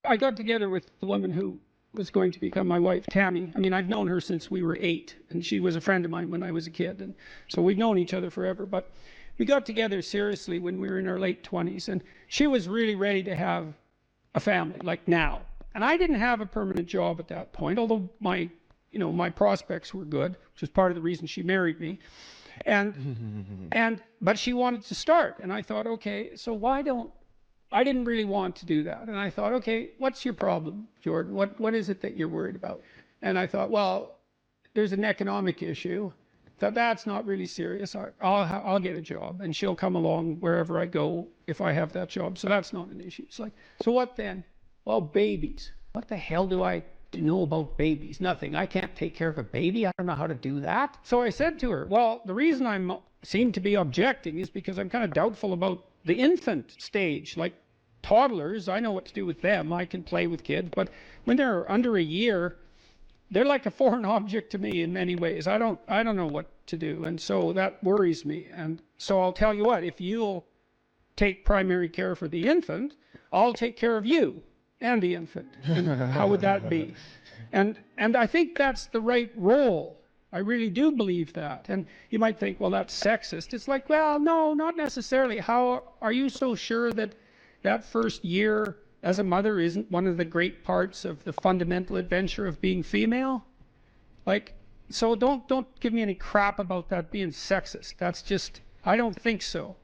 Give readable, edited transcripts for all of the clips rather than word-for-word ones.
I got together with the woman who was going to become my wife, Tammy. I mean, I've known her since we were 8, and she was a friend of mine when I was a kid, and so we've known each other forever. But we got together seriously when we were in our late 20s, and she was really ready to have a family, like now. And I didn't have a permanent job at that point, although my prospects were good, which was part of the reason she married me. But she wanted to start, and I thought, okay, so I didn't really want to do that. And I thought, okay, what's your problem, Jordan? What is it that you're worried about? And I thought, well, there's an economic issue. That's not really serious. I'll get a job, and she'll come along wherever I go if I have that job. So that's not an issue. It's like, so what then? Well, babies. What the hell do I know about babies? Nothing. I can't take care of a baby. I don't know how to do that. So I said to her, well, the reason I seem to be objecting is because I'm kind of doubtful about the infant stage. Like toddlers, I know what to do with them. I can play with kids. But when they're under a year, they're like a foreign object to me in many ways. I don't know what to do. And so that worries me. And so I'll tell you what, if you'll take primary care for the infant, I'll take care of you and the infant. And how would that be? And I think that's the right role. I really do believe that. And you might think, well, that's sexist. It's like, well, no, not necessarily. How are you so sure that that first year as a mother isn't one of the great parts of the fundamental adventure of being female? Like, so don't give me any crap about that being sexist. That's just, I don't think so.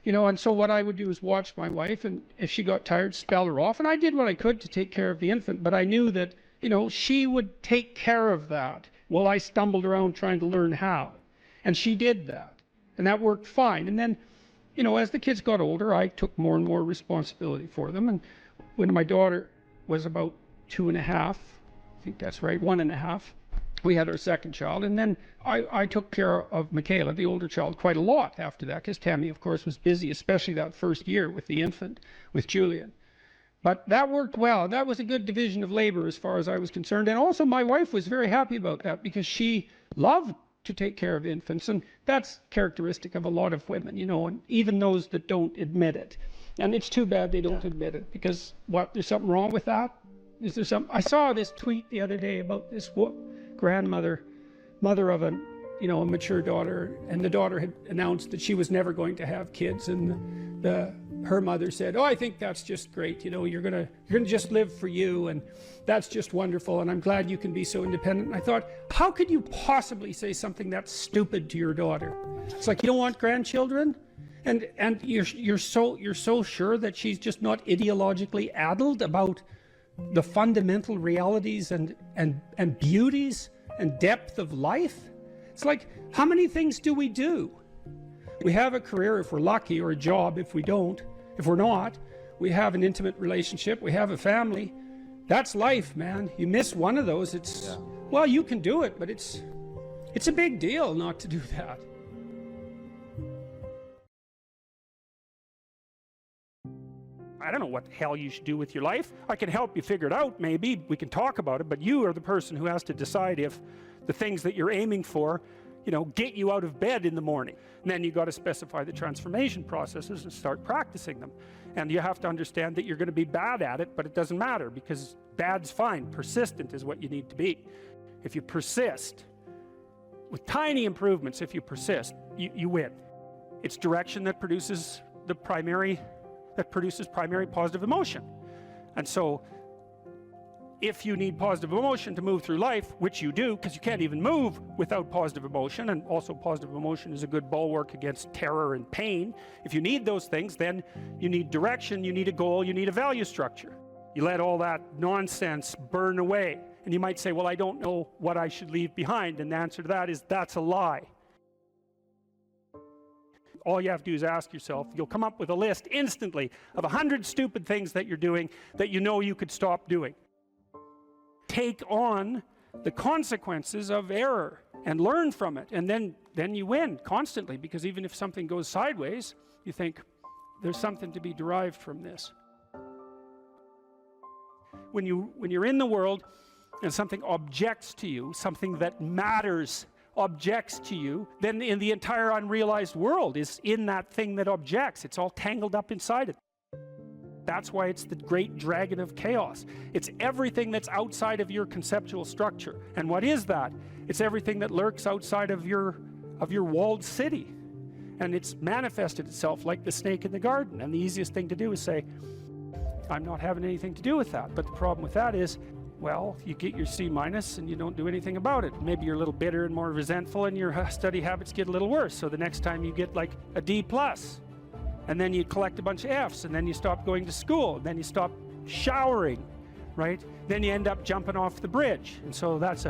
And so what I would do is watch my wife, and if she got tired, spell her off. And I did what I could to take care of the infant, but I knew that, she would take care of that while I stumbled around trying to learn how. And she did that. And that worked fine. And then, as the kids got older, I took more and more responsibility for them. And when my daughter was about 2.5, I think that's right, 1.5, we had our second child. And then I took care of Michaela, the older child, quite a lot after that, because Tammy, of course, was busy, especially that first year with the infant, with Julian. But that worked well. That was a good division of labor as far as I was concerned. And also my wife was very happy about that, because she loved to take care of infants. And that's characteristic of a lot of women, and even those that don't admit it. And it's too bad they don't admit it, because there's something wrong with that? Is there some? I saw this tweet the other day about this grandmother, mother of a mature daughter, and the daughter had announced that she was never going to have kids, and her mother said, oh, I think that's just great, you're gonna just live for you, and that's just wonderful, and I'm glad you can be so independent. And I thought, how could you possibly say something that stupid to your daughter? It's like, you don't want grandchildren? And you're so sure that she's just not ideologically addled about the fundamental realities and beauties and depth of life? It's like, how many things do? We have a career if we're lucky, or a job if we don't. If we're not, we have an intimate relationship, we have a family. That's life, man. You miss one of those, well, you can do it, but it's a big deal not to do that. I don't know what the hell you should do with your life. I can help you figure it out, maybe. We can talk about it, but you are the person who has to decide if the things that you're aiming for, get you out of bed in the morning. And then you got to specify the transformation processes and start practicing them. And you have to understand that you're going to be bad at it, but it doesn't matter, because bad's fine. Persistent is what you need to be. If you persist, with tiny improvements, if you persist, you win. It's direction that produces primary positive emotion. And so if you need positive emotion to move through life, which you do, because you can't even move without positive emotion, and also positive emotion is a good bulwark against terror and pain. If you need those things, then you need direction, you need a goal, you need a value structure. You let all that nonsense burn away. And you might say, well, I don't know what I should leave behind. And the answer to that is, that's a lie. All you have to do is ask yourself. You'll come up with a list instantly of 100 stupid things that you're doing that you could stop doing. Take on the consequences of error and learn from it, and then you win constantly, because even if something goes sideways, you think there's something to be derived from this. When you're in the world and something objects to you, something that matters objects to you, then in the entire unrealized world is in that thing that objects. It's all tangled up inside it. That's why it's the great dragon of chaos. It's everything that's outside of your conceptual structure. And what is that? It's everything that lurks outside of your walled city. And it's manifested itself like the snake in the garden. And the easiest thing to do is say, I'm not having anything to do with that. But the problem with that is, well, you get your C- and you don't do anything about it. Maybe you're a little bitter and more resentful, and your study habits get a little worse. So the next time you get like a D+, and then you collect a bunch of Fs, and then you stop going to school, and then you stop showering, right? Then you end up jumping off the bridge. And so that's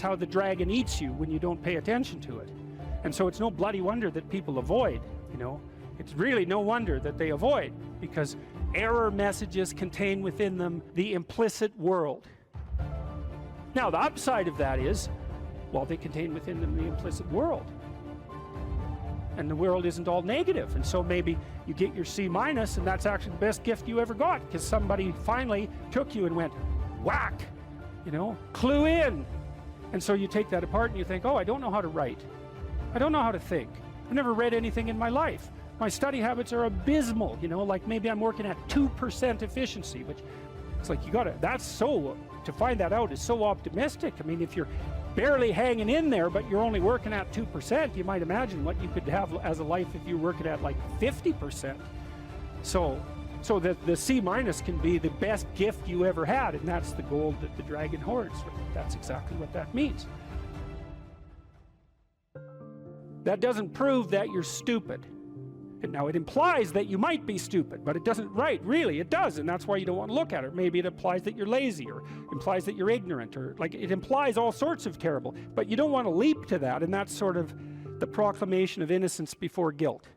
how the dragon eats you when you don't pay attention to it. And so it's no bloody wonder that people avoid, you know. It's really no wonder that they avoid, because error messages contain within them the implicit world. Now the upside of that is, well, they contain within them the implicit world. And the world isn't all negative. And so maybe you get your C-, and that's actually the best gift you ever got, because somebody finally took you and went, whack, you know, clue in. And so you take that apart and you think, oh, I don't know how to write. I don't know how to think. I've never read anything in my life. My study habits are abysmal, you know, like maybe I'm working at 2% efficiency, which it's like, to find that out is so optimistic. I mean, if you're barely hanging in there, but you're only working at 2%, you might imagine what you could have as a life if you're working at like 50%. So the C- can be the best gift you ever had, and that's the gold that the dragon hoards. That's exactly what that means. That doesn't prove that you're stupid. Now it implies that you might be stupid, but it doesn't, right, really, it does, and that's why you don't want to look at it. Maybe it implies that you're lazy, or implies that you're ignorant, or like it implies all sorts of terrible, but you don't want to leap to that, and that's sort of the proclamation of innocence before guilt.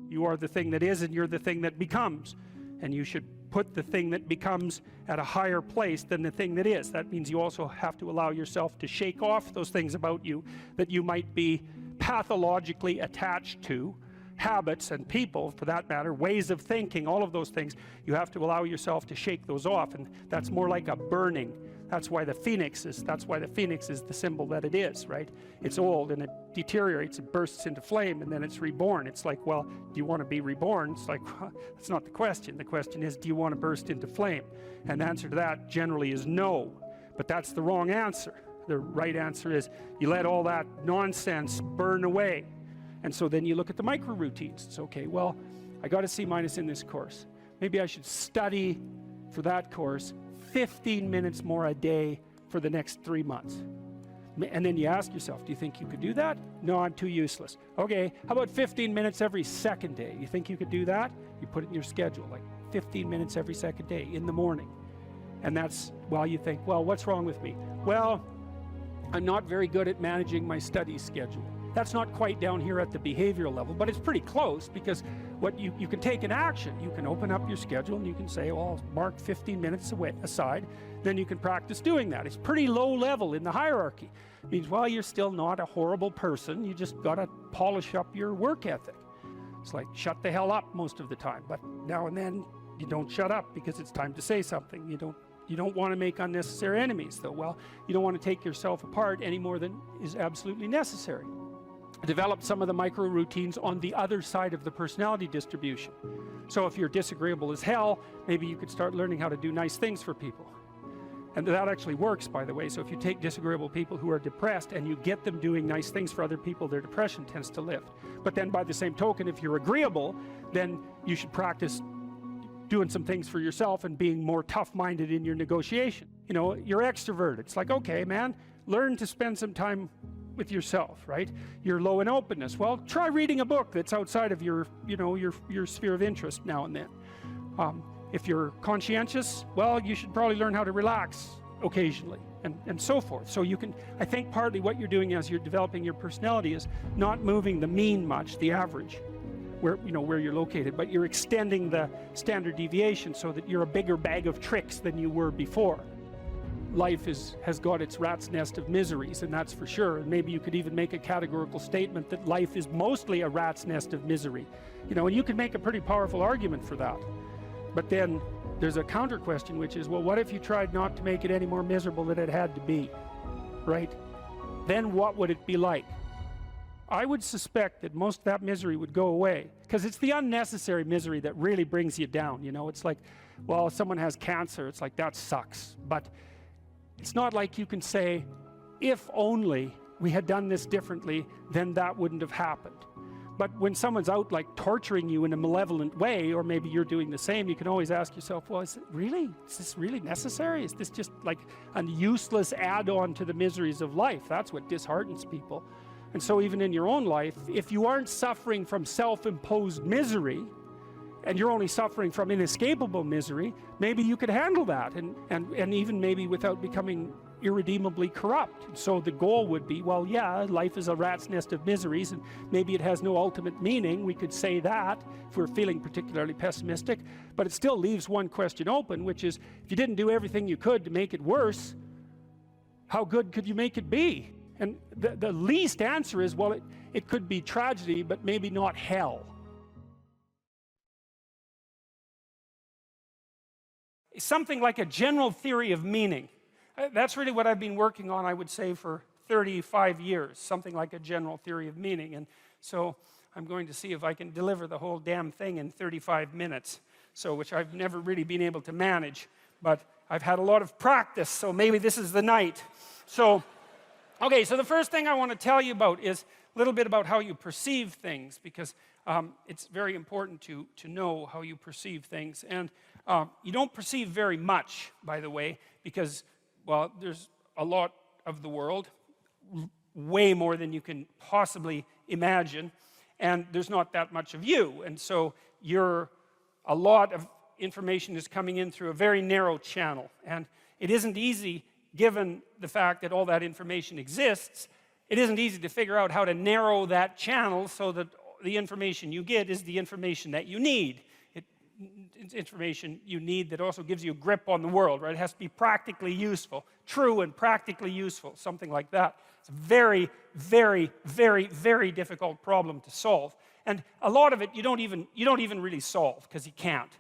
You are the thing that is, and you're the thing that becomes, and you should put the thing that becomes at a higher place than the thing that is. That means you also have to allow yourself to shake off those things about you that you might be pathologically attached to, habits and people for that matter, ways of thinking, all of those things. You have to allow yourself to shake those off, and that's more like a burning. That's why the phoenix is the symbol that it is, right? It's old and it deteriorates, it bursts into flame, and then it's reborn. It's like, well, do you want to be reborn? It's like, that's not the question. The question is, do you want to burst into flame? And the answer to that generally is no, but that's the wrong answer. The right answer is you let all that nonsense burn away. And so then you look at the micro routines. It's okay, well, I got a C- in this course. Maybe I should study for that course 15 minutes more a day for the next 3 months. And then you ask yourself, do you think you could do that? No, I'm too useless. Okay, how about 15 minutes every second day? You think you could do that? You put it in your schedule, like 15 minutes every second day in the morning. And that's, well, you think, well, what's wrong with me? Well, I'm not very good at managing my study schedule. That's not quite down here at the behavioral level, but it's pretty close, because what you can take an action. You can open up your schedule and you can say, well, I'll mark 15 minutes aside. Then you can practice doing that. It's pretty low level in the hierarchy. It means, well, you're still not a horrible person. You just got to polish up your work ethic. It's like, shut the hell up most of the time. But now and then you don't shut up because it's time to say something. You don't want to make unnecessary enemies, though. Well, you don't want to take yourself apart any more than is absolutely necessary. Develop some of the micro routines on the other side of the personality distribution. So if you're disagreeable as hell, maybe you could start learning how to do nice things for people. And that actually works, by the way. So if you take disagreeable people who are depressed and you get them doing nice things for other people, their depression tends to lift. But then by the same token, if you're agreeable, then you should practice doing some things for yourself and being more tough-minded in your negotiation. You know, you're extroverted. It's like, okay, man, learn to spend some time with yourself, right? You're low in openness. Well, try reading a book that's outside of your, you know, your sphere of interest now and then. If you're conscientious, well, you should probably learn how to relax occasionally, and so forth. So you can, I think partly what you're doing as you're developing your personality is not moving the mean much, the average, where, you know, where you're located, but you're extending the standard deviation so that you're a bigger bag of tricks than you were before. Life has got its rat's nest of miseries, and that's for sure. And maybe you could even make a categorical statement that life is mostly a rat's nest of misery. You know, and you could make a pretty powerful argument for that. But then there's a counter question, which is, well, what if you tried not to make it any more miserable than it had to be, right? Then what would it be like? I would suspect that most of that misery would go away because it's the unnecessary misery that really brings you down. You know, it's like, well, if someone has cancer, it's like, that sucks. But it's not like you can say, if only we had done this differently, then that wouldn't have happened. But when someone's out like torturing you in a malevolent way, or maybe you're doing the same, you can always ask yourself, well, is this really necessary? Is this just like a useless add-on to the miseries of life? That's what disheartens people. And so even in your own life, if you aren't suffering from self-imposed misery, and you're only suffering from inescapable misery, maybe you could handle that, and even maybe without becoming irredeemably corrupt. So the goal would be, well, yeah, life is a rat's nest of miseries, and maybe it has no ultimate meaning. We could say that if we're feeling particularly pessimistic, but it still leaves one question open, which is, if you didn't do everything you could to make it worse, how good could you make it be? And the least answer is, well, it could be tragedy, but maybe not hell. Something like a general theory of meaning. That's really what I've been working on, I would say, for 35 years, something like a general theory of meaning. And so I'm going to see if I can deliver the whole damn thing in 35 minutes, so which I've never really been able to manage, but I've had a lot of practice, so maybe this is the night. So, okay, so the first thing I want to tell you about is a little bit about how you perceive things, because it's very important to know how you perceive things. And you don't perceive very much, by the way, because, well, there's a lot of the world, way more than you can possibly imagine, and there's not that much of you. And so a lot of information is coming in through a very narrow channel. And it isn't easy, given the fact that all that information exists, it isn't easy to figure out how to narrow that channel so that the information you get is the information that you need. It's information you need that also gives you a grip on the world, right? It has to be practically useful, true and practically useful, something like that. It's a very, very, very, very difficult problem to solve. And a lot of it you don't even really solve, because you can't.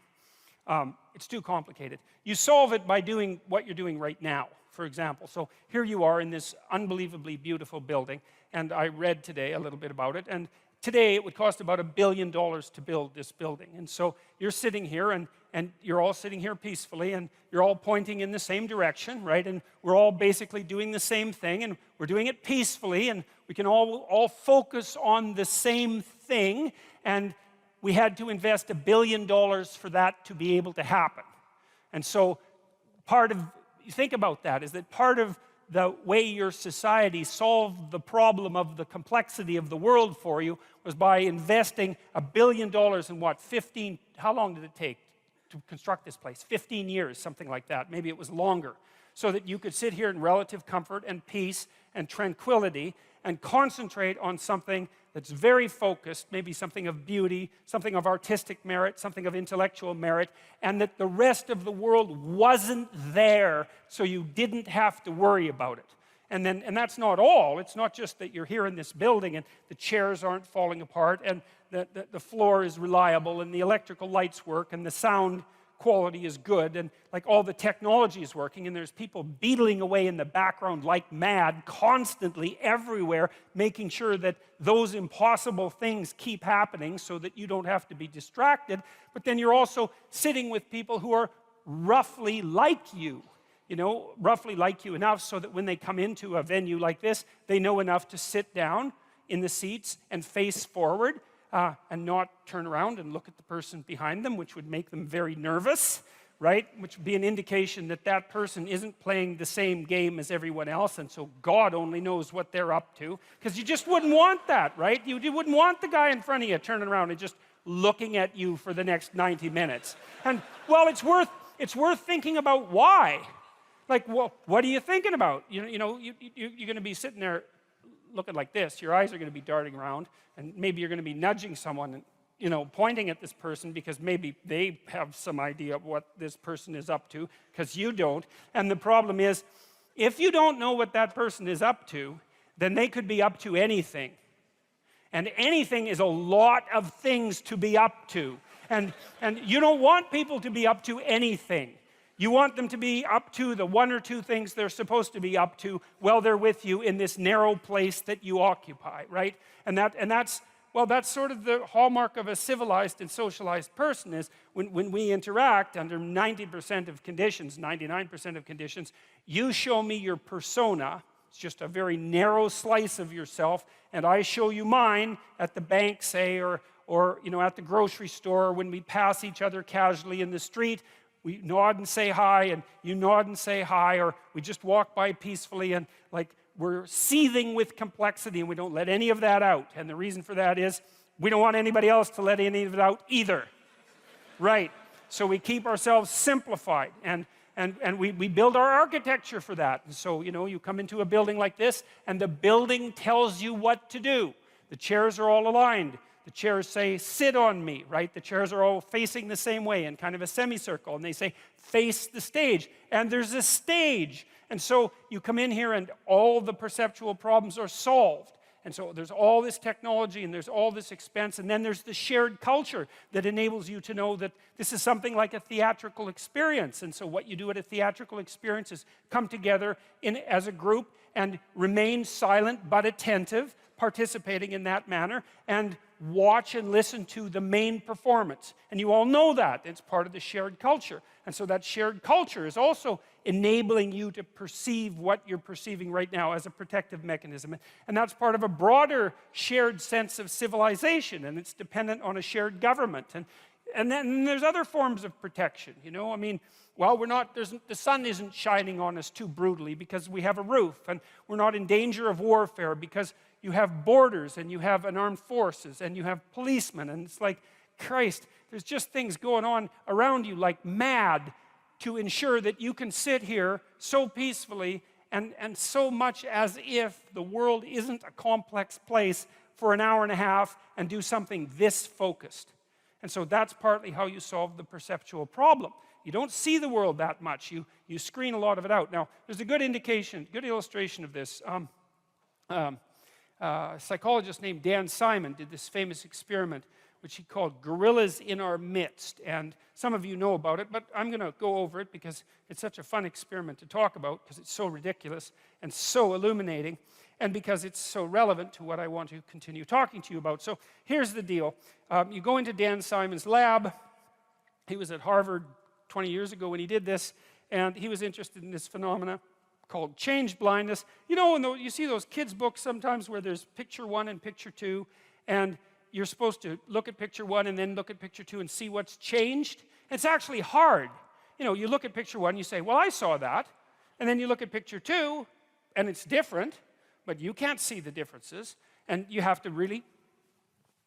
It's too complicated. You solve it by doing what you're doing right now, for example. So here you are in this unbelievably beautiful building, and I read today a little bit about it, and today it would cost about $1 billion to build this building. And so you're sitting here, and you're all sitting here peacefully, and you're all pointing in the same direction, right? And we're all basically doing the same thing, and we're doing it peacefully, and we can all focus on the same thing, and we had to invest $1 billion for that to be able to happen. And so think about that, is that part of the way your society solved the problem of the complexity of the world for you was by investing $1 billion in what, how long did it take to construct this place? 15 years, something like that. Maybe it was longer. So that you could sit here in relative comfort and peace and tranquility and concentrate on something that's very focused, maybe something of beauty, something of artistic merit, something of intellectual merit, and that the rest of the world wasn't there, so you didn't have to worry about it. And that's not all. It's not just that you're here in this building and the chairs aren't falling apart and the floor is reliable and the electrical lights work and the sound quality is good and like all the technology is working and there's people beetling away in the background like mad constantly everywhere, making sure that those impossible things keep happening so that you don't have to be distracted. But then you're also sitting with people who are roughly like you, roughly like you enough so that when they come into a venue like this, they know enough to sit down in the seats and face forward and not turn around and look at the person behind them, which would make them very nervous, right? Which would be an indication that that person isn't playing the same game as everyone else, and so God only knows what they're up to, because you just wouldn't want that, right? You wouldn't want the guy in front of you turning around and just looking at you for the next 90 minutes. And, well, it's worth thinking about why. Like, well, what are you thinking about? You're going to be sitting there looking like this. Your eyes are going to be darting around, and maybe you're going to be nudging someone and, pointing at this person because maybe they have some idea of what this person is up to, because you don't. And the problem is, if you don't know what that person is up to, then they could be up to anything. And anything is a lot of things to be up to. And you don't want people to be up to anything. You want them to be up to the one or two things they're supposed to be up to while they're with you in this narrow place that you occupy, right? And that's Well, that's sort of the hallmark of a civilized and socialized person, is when we interact under 90% of conditions, 99% of conditions, you show me your persona. It's just a very narrow slice of yourself, and I show you mine at the bank, say, or you know, at the grocery store, or when we pass each other casually in the street. We nod and say hi, and you nod and say hi, or we just walk by peacefully, and like we're seething with complexity, and we don't let any of that out. And the reason for that is we don't want anybody else to let any of it out either. Right. So we keep ourselves simplified, and we build our architecture for that. And so, you know, you come into a building like this, and the building tells you what to do. The chairs are all aligned. The chairs say, sit on me, right? The chairs are all facing the same way in kind of a semicircle, and they say, face the stage. And there's a stage. And so you come in here, and all the perceptual problems are solved. And so there's all this technology, and there's all this expense, and then there's the shared culture that enables you to know that this is something like a theatrical experience. And so what you do at a theatrical experience is come together as a group and remain silent but attentive, participating in that manner, and watch and listen to the main performance. And you all know that. It's part of the shared culture. And so that shared culture is also enabling you to perceive what you're perceiving right now as a protective mechanism. And that's part of a broader shared sense of civilization, and it's dependent on a shared government. And then there's other forms of protection, you know. I mean, well, the sun isn't shining on us too brutally because we have a roof, and we're not in danger of warfare because you have borders, and you have an armed forces, and you have policemen, and it's like, Christ, there's just things going on around you like mad to ensure that you can sit here so peacefully and so much as if the world isn't a complex place for an hour and a half and do something this focused. And so that's partly how you solve the perceptual problem. You don't see the world that much. You screen a lot of it out. Now, there's a good illustration of this. A psychologist named Dan Simon did this famous experiment which he called Gorillas in Our Midst. And some of you know about it, but I'm going to go over it because it's such a fun experiment to talk about, because it's so ridiculous and so illuminating, and because it's so relevant to what I want to continue talking to you about. So here's the deal. You go into Dan Simon's lab. He was at Harvard 20 years ago when he did this, and he was interested in this phenomena called change blindness. You know, you see those kids' books sometimes where there's picture 1 and picture 2, and you're supposed to look at picture 1 and then look at picture 2 and see what's changed. It's actually hard. You know, you look at picture 1, you say, well, I saw that. And then you look at picture 2, and it's different, but you can't see the differences. And you have to really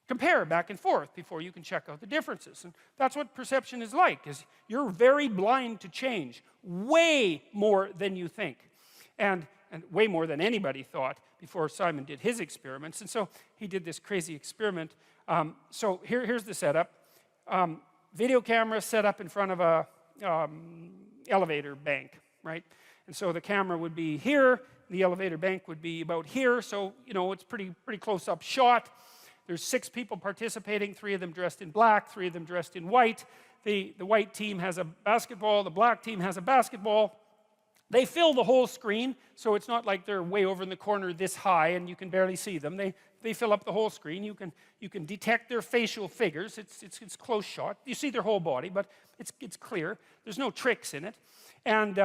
compare back and forth before you can check out the differences. And that's what perception is like, is you're very blind to change, way more than you think. And way more than anybody thought before Simon did his experiments. And so he did this crazy experiment. So here's the setup. Video camera set up in front of a elevator bank, right? And so the camera would be here, the elevator bank would be about here, so you know it's pretty close-up shot. There's 6 people participating, 3 of them dressed in black, 3 of them dressed in white. The white team has a basketball, the black team has a basketball. They fill the whole screen, so it's not like they're way over in the corner this high and you can barely see them. They fill up the whole screen. You can detect their facial figures. It's close shot. You see their whole body, but it's clear. There's no tricks in it. And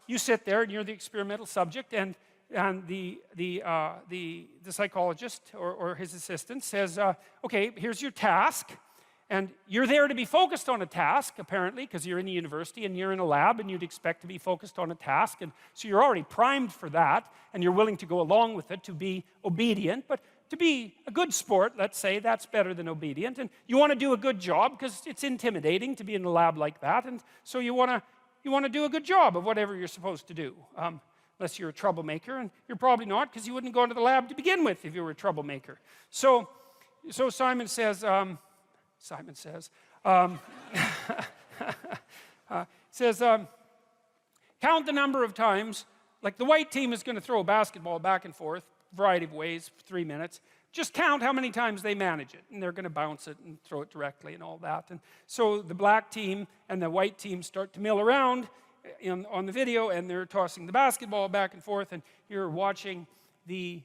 you sit there and you're the experimental subject, and the psychologist or his assistant says, okay, here's your task. And you're there to be focused on a task, apparently, because you're in a university and you're in a lab and you'd expect to be focused on a task. And so you're already primed for that, and you're willing to go along with it, to be obedient. But to be a good sport, let's say, that's better than obedient. And you want to do a good job because it's intimidating to be in a lab like that. And so you want to do a good job of whatever you're supposed to do, unless you're a troublemaker. And you're probably not, because you wouldn't go into the lab to begin with if you were a troublemaker. So Simon says, count the number of times, like the white team is going to throw a basketball back and forth, variety of ways, for 3 minutes. Just count how many times they manage it, and they're going to bounce it and throw it directly and all that. And so the black team and the white team start to mill around on the video, and they're tossing the basketball back and forth, and you're watching the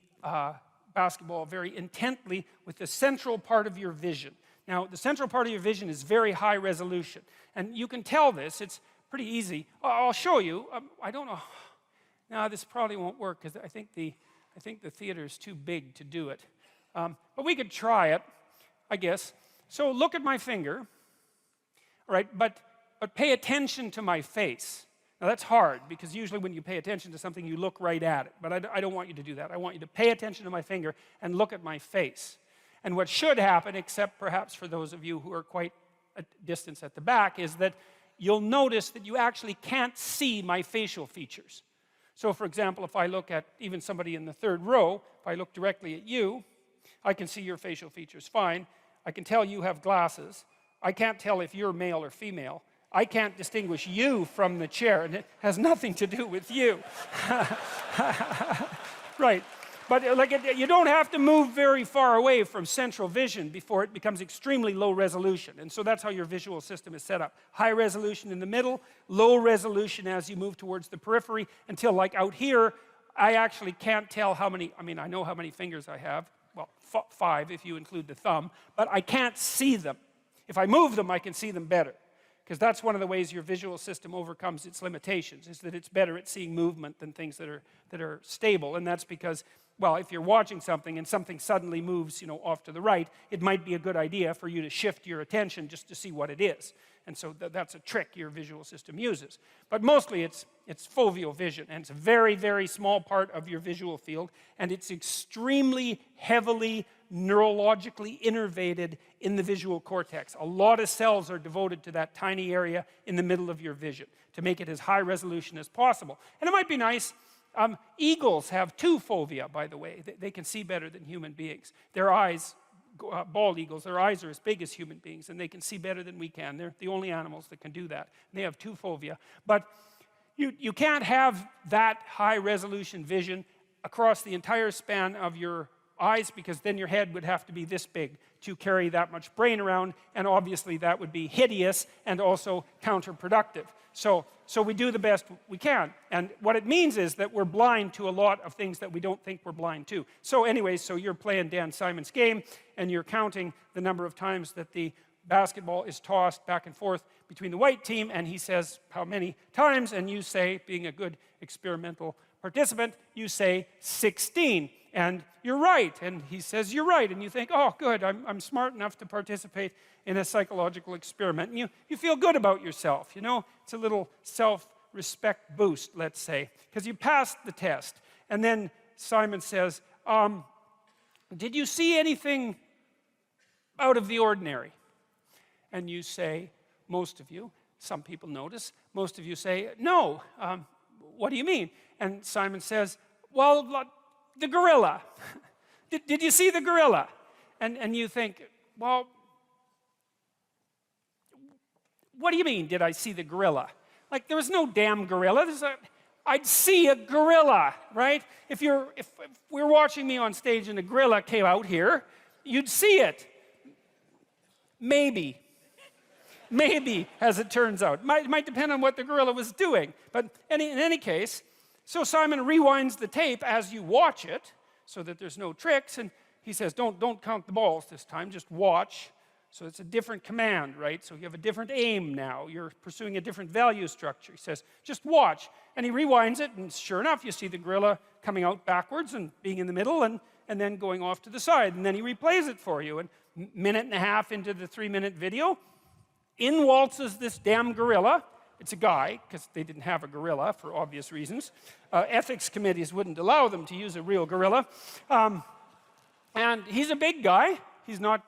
basketball very intently with the central part of your vision. Now, the central part of your vision is very high resolution. And you can tell this. It's pretty easy. I'll show you. I don't know. No, this probably won't work because I think the theater is too big to do it. But we could try it, I guess. So look at my finger. All right, but pay attention to my face. Now that's hard because usually when you pay attention to something, you look right at it. But I don't want you to do that. I want you to pay attention to my finger and look at my face. And what should happen, except perhaps for those of you who are quite a distance at the back, is that you'll notice that you actually can't see my facial features. So for example, if I look at even somebody in the third row, if I look directly at you, I can see your facial features fine. I can tell you have glasses. I can't tell if you're male or female. I can't distinguish you from the chair, and it has nothing to do with you. Right. But you don't have to move very far away from central vision before it becomes extremely low resolution. And so that's how your visual system is set up. High resolution in the middle, low resolution as you move towards the periphery, until like out here, I actually can't tell how many, I mean, I know how many fingers I have. Well, 5 if you include the thumb, but I can't see them. If I move them, I can see them better. Because that's one of the ways your visual system overcomes its limitations, is that it's better at seeing movement than things that are stable. And that's because, well, if you're watching something and something suddenly moves, you know, off to the right, it might be a good idea for you to shift your attention just to see what it is. And so that's a trick your visual system uses. But mostly it's foveal vision, and it's a very, very small part of your visual field, and it's extremely heavily neurologically innervated in the visual cortex. A lot of cells are devoted to that tiny area in the middle of your vision to make it as high resolution as possible. And it might be nice. Eagles have 2 fovea, by the way. They can see better than human beings. Their eyes, bald eagles, their eyes are as big as human beings, and they can see better than we can. They're the only animals that can do that. They have 2 fovea. But you can't have that high resolution vision across the entire span of your eyes, because then your head would have to be this big to carry that much brain around, and obviously that would be hideous and also counterproductive. So we do the best we can, and what it means is that we're blind to a lot of things that we don't think we're blind to. So anyways, so you're playing Dan Simon's game, and you're counting the number of times that the basketball is tossed back and forth between the white team, and he says how many times, and you say, being a good experimental participant, you say 16. And you're right, and he says you're right, and you think, oh, good, I'm smart enough to participate in a psychological experiment. And you feel good about yourself, you know? It's a little self-respect boost, let's say, because you passed the test. And then Simon says, did you see anything out of the ordinary? And you say, most of you, some people notice, most of you say, no. What do you mean? And Simon says, well, the gorilla. Did you see the gorilla? And you think, well, what do you mean, did I see the gorilla? Like, there was no damn gorilla. I'd see a gorilla, right? If we're watching me on stage and a gorilla came out here, you'd see it. Maybe. Maybe, as it turns out. It might depend on what the gorilla was doing. But in any case, so Simon rewinds the tape as you watch it, so that there's no tricks, and he says, don't count the balls this time, just watch. So it's a different command, right? So you have a different aim now. You're pursuing a different value structure. He says, just watch. And he rewinds it, and sure enough, you see the gorilla coming out backwards and being in the middle, and then going off to the side. And then he replays it for you. And minute and a half into the 3-minute video, in waltzes this damn gorilla. It's a guy, because they didn't have a gorilla for obvious reasons. Ethics committees wouldn't allow them to use a real gorilla. And he's a big guy. He's not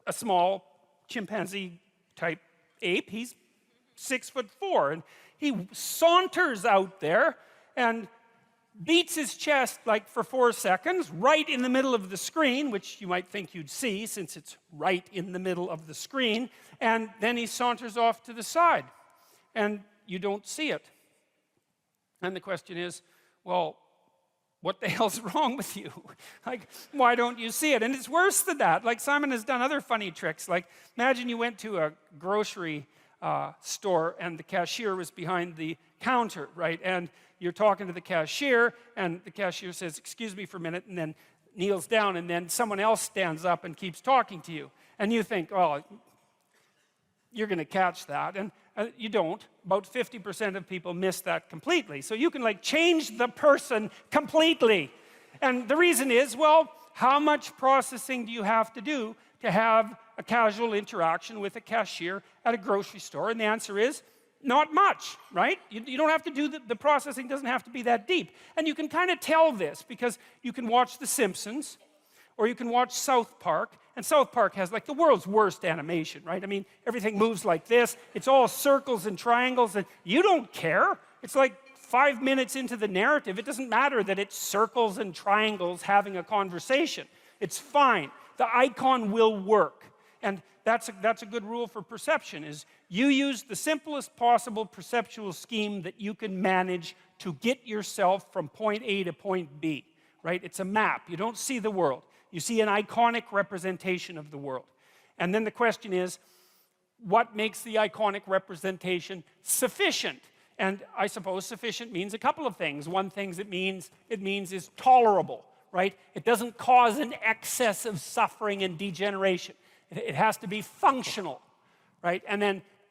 a small chimpanzee-type ape. He's 6'4", and he saunters out there and beats his chest like for 4 seconds, right in the middle of the screen, which you might think you'd see since it's right in the middle of the screen, and then he saunters off to the side, and you don't see it. And the question is, well, what the hell's wrong with you? Like, why don't you see it? And it's worse than that. Like, Simon has done other funny tricks. Like, imagine you went to a grocery store and the cashier was behind the counter, right? And you're talking to the cashier, and the cashier says, excuse me for a minute, and then kneels down, and then someone else stands up and keeps talking to you. And you think, oh, you're going to catch that. And you don't. About 50% of people miss that completely. So you can like change the person completely. And the reason is, well, how much processing do you have to do to have a casual interaction with a cashier at a grocery store? And the answer is, not much, right? You don't have to do the processing doesn't have to be that deep. And you can kind of tell this because you can watch The Simpsons or you can watch South Park. And South Park has like the world's worst animation, right? I mean, everything moves like this. It's all circles and triangles, and you don't care. It's like 5 minutes into the narrative. It doesn't matter that it's circles and triangles having a conversation. It's fine. The icon will work. And that's a good rule for perception, is you use the simplest possible perceptual scheme that you can manage to get yourself from point A to point B, right? It's a map. You don't see the world. You see an iconic representation of the world. And then the question is, what makes the iconic representation sufficient? And I suppose sufficient means a couple of things. One thing it means is tolerable, right? It doesn't cause an excess of suffering and degeneration. It has to be functional, right? And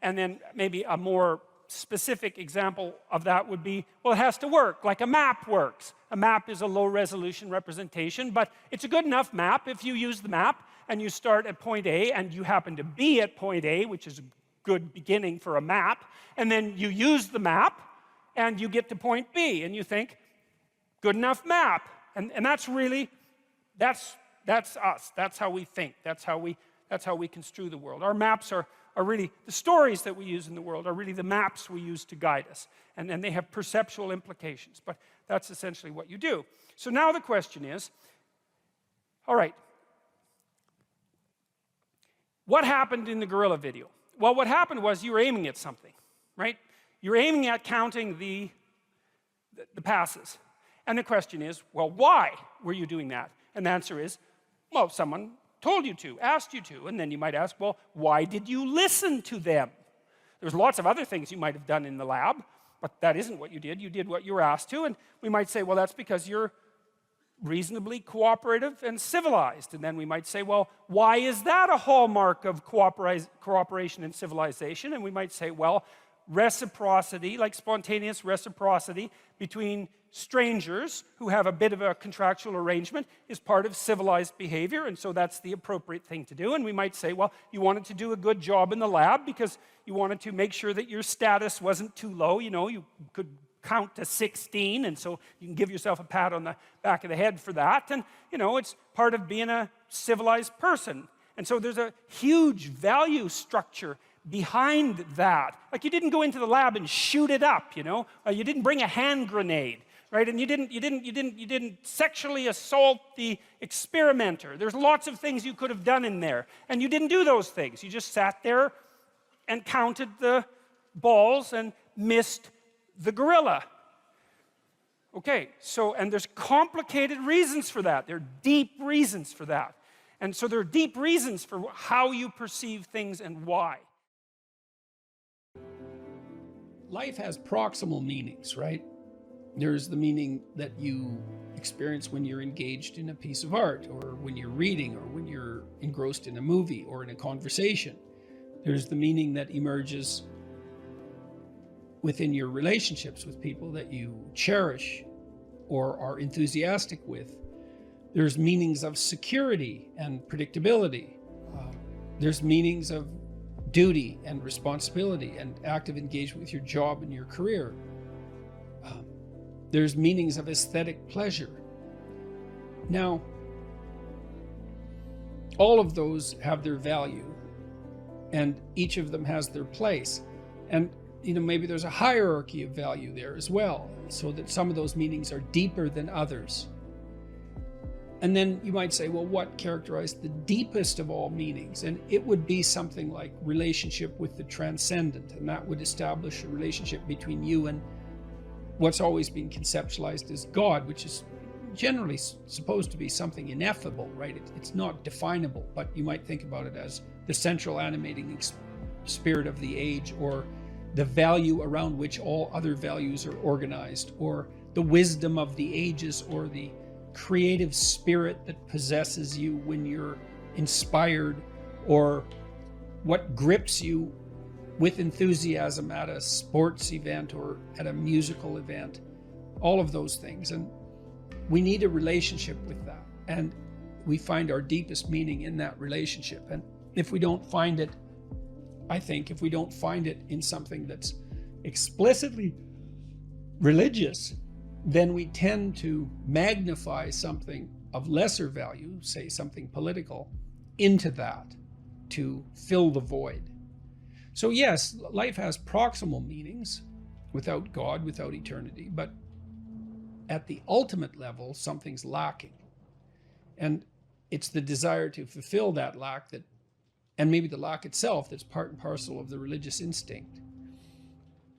then maybe a more specific example of that would be, well, it has to work like a map works. A map is a low-resolution representation, but it's a good enough map if you use the map and you start at point A and you happen to be at point A, which is a good beginning for a map, and then you use the map and you get to point B and you think, good enough map. And that's really, that's us. That's how we think. That's how we construe the world. Our maps are really, the stories that we use in the world are really the maps we use to guide us. And they have perceptual implications. But that's essentially what you do. So now the question is, all right, what happened in the gorilla video? Well, what happened was you were aiming at something, right? You were aiming at counting the passes. And the question is, well, why were you doing that? And the answer is, well, someone told you to, asked you to. And then you might ask, well, why did you listen to them? There's lots of other things you might have done in the lab, but that isn't what you did. You did what you were asked to. And we might say, well, that's because you're reasonably cooperative and civilized. And then we might say, well, why is that a hallmark of cooperation and civilization? And we might say, well, reciprocity, like spontaneous reciprocity between strangers who have a bit of a contractual arrangement is part of civilized behavior, and so that's the appropriate thing to do. And we might say, well, you wanted to do a good job in the lab because you wanted to make sure that your status wasn't too low. You know, you could count to 16, and so you can give yourself a pat on the back of the head for that. And, you know, it's part of being a civilized person. And so there's a huge value structure behind that. Like, you didn't go into the lab and shoot it up, you know. You didn't bring a hand grenade, right? And you didn't sexually assault the experimenter. There's lots of things you could have done in there, and you didn't do those things. You just sat there and counted the balls and missed the gorilla. Okay, so, and there's complicated reasons for that. There are deep reasons for that. And so there are deep reasons for how you perceive things and why. Life has proximal meanings, right? There's the meaning that you experience when you're engaged in a piece of art, or when you're reading, or when you're engrossed in a movie or in a conversation. There's the meaning that emerges within your relationships with people that you cherish or are enthusiastic with. There's meanings of security and predictability. There's meanings of duty and responsibility and active engagement with your job and your career. There's meanings of aesthetic pleasure. Now, all of those have their value, and each of them has their place. And, you know, maybe there's a hierarchy of value there as well, so that some of those meanings are deeper than others. And then you might say, well, what characterized the deepest of all meanings? And it would be something like relationship with the transcendent, and that would establish a relationship between you and what's always been conceptualized as God, which is generally supposed to be something ineffable, right? It's not definable, but you might think about it as the central animating spirit of the age, or the value around which all other values are organized, or the wisdom of the ages, or the creative spirit that possesses you when you're inspired, or what grips you with enthusiasm at a sports event or at a musical event, all of those things. And we need a relationship with that. And we find our deepest meaning in that relationship. And if we don't find it, I think if we don't find it in something that's explicitly religious, then we tend to magnify something of lesser value, say something political, into that to fill the void. So yes, life has proximal meanings without God, without eternity, but at the ultimate level, something's lacking. And it's the desire to fulfill that lack that, and maybe the lack itself, that's part and parcel of the religious instinct.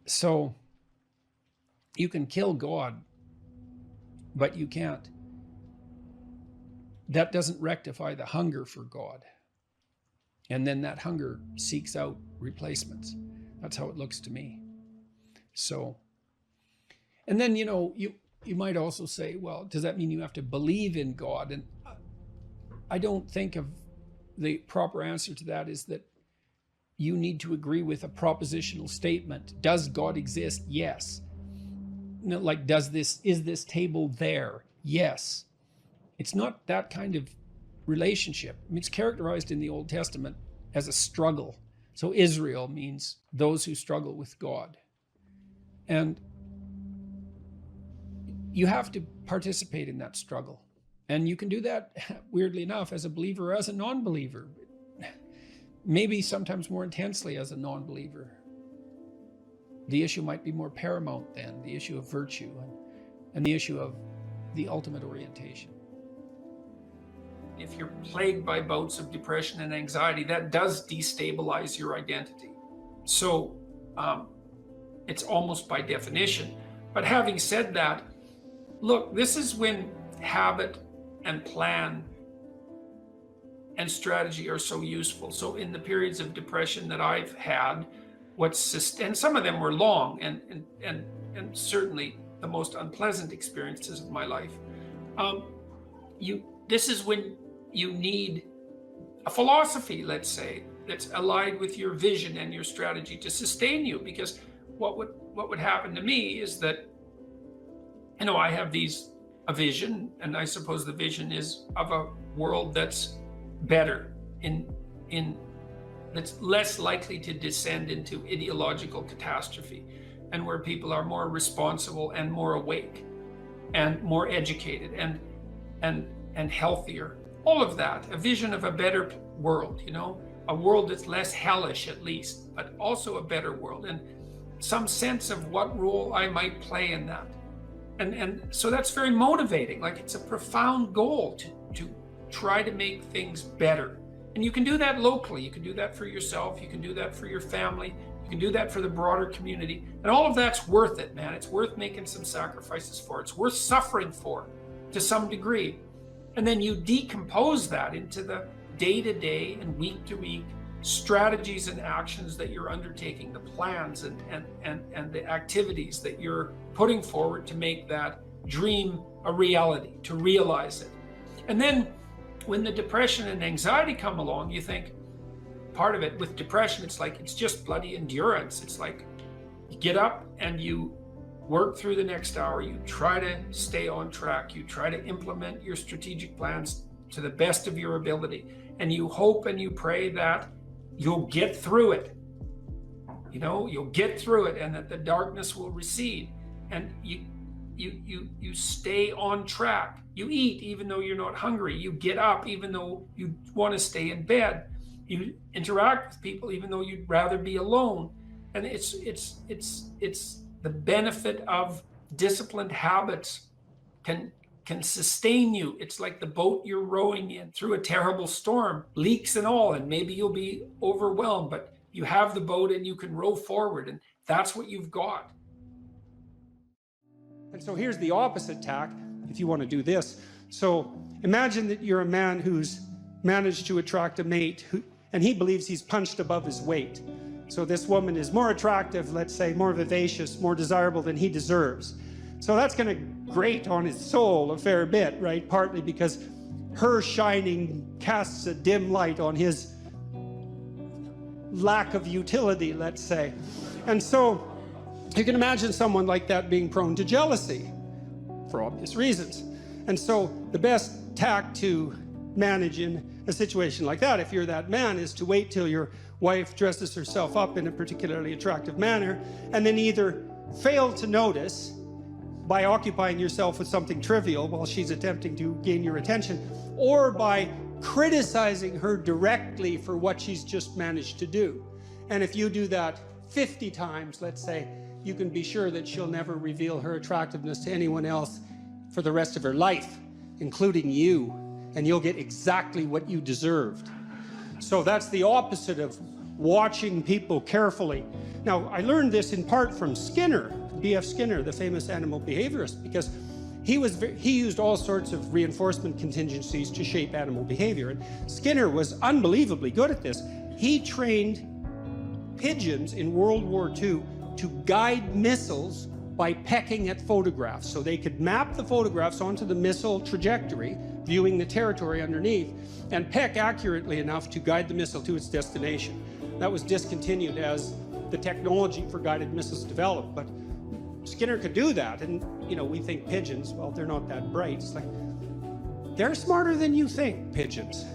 So you can kill God, but you can't. That doesn't rectify the hunger for God. And then that hunger seeks out replacements. That's how it looks to me. So, and then, you might also say, well, does that mean you have to believe in God? And I don't think of the proper answer to that is that you need to agree with a propositional statement. Does God exist? Yes. Like, is this table there? Yes. It's not that kind of relationship. I mean, it's characterized in the Old Testament as a struggle. So Israel means those who struggle with God. And you have to participate in that struggle. And you can do that, weirdly enough, as a believer or as a non-believer. Maybe sometimes more intensely as a non-believer. The issue might be more paramount then, the issue of virtue and the issue of the ultimate orientation. If you're plagued by bouts of depression and anxiety, that does destabilize your identity. So it's almost by definition. But having said that, look, this is when habit and plan and strategy are so useful. So in the periods of depression that I've had, and some of them were long and certainly the most unpleasant experiences of my life. This is when you need a philosophy, let's say, that's allied with your vision and your strategy to sustain you. Because what would happen to me is that, I have a vision, and I suppose the vision is of a world that's better, that's less likely to descend into ideological catastrophe, and where people are more responsible and more awake and more educated and healthier. All of that, a vision of a better world, a world that's less hellish at least, but also a better world, and some sense of what role I might play in that. And so that's very motivating. Like, it's a profound goal to try to make things better. And you can do that locally. You can do that for yourself. You can do that for your family. You can do that for the broader community. And all of that's worth it, man. It's worth making some sacrifices for. It's worth suffering for to some degree. And then you decompose that into the day-to-day and week-to-week strategies and actions that you're undertaking, the plans and the activities that you're putting forward to make that dream a reality, to realize it. And then when the depression and anxiety come along, you think, part of it with depression, it's just bloody endurance. It's like you get up and you work through the next hour, you try to stay on track, you try to implement your strategic plans to the best of your ability, and you hope and you pray that you'll get through it. You'll get through it, and that the darkness will recede, and you stay on track. You eat even though you're not hungry. You get up even though you want to stay in bed. You interact with people even though you'd rather be alone. And it's the benefit of disciplined habits can sustain you. It's like the boat you're rowing in through a terrible storm, leaks and all, and maybe you'll be overwhelmed, but you have the boat and you can row forward, and that's what you've got. And so here's the opposite tack, if you want to do this. So imagine that you're a man who's managed to attract a mate and he believes he's punched above his weight. So this woman is more attractive, let's say, more vivacious, more desirable than he deserves. So that's going to grate on his soul a fair bit, right? Partly because her shining casts a dim light on his lack of utility, let's say. And so you can imagine someone like that being prone to jealousy for obvious reasons. And so the best tack to manage in a situation like that, if you're that man, is to wait till your wife dresses herself up in a particularly attractive manner, and then either fail to notice by occupying yourself with something trivial while she's attempting to gain your attention, or by criticizing her directly for what she's just managed to do. And if you do that 50 times, let's say, you can be sure that she'll never reveal her attractiveness to anyone else for the rest of her life, including you, and you'll get exactly what you deserved. So that's the opposite of watching people carefully. Now, I learned this in part from Skinner, B.F. Skinner, the famous animal behaviorist, because he used all sorts of reinforcement contingencies to shape animal behavior. And Skinner was unbelievably good at this. He trained pigeons in World War II to guide missiles by pecking at photographs. So they could map the photographs onto the missile trajectory, viewing the territory underneath, and peck accurately enough to guide the missile to its destination. That was discontinued as the technology for guided missiles developed, but Skinner could do that. And you know, we think pigeons, well, they're not that bright. It's like, they're smarter than you think, pigeons.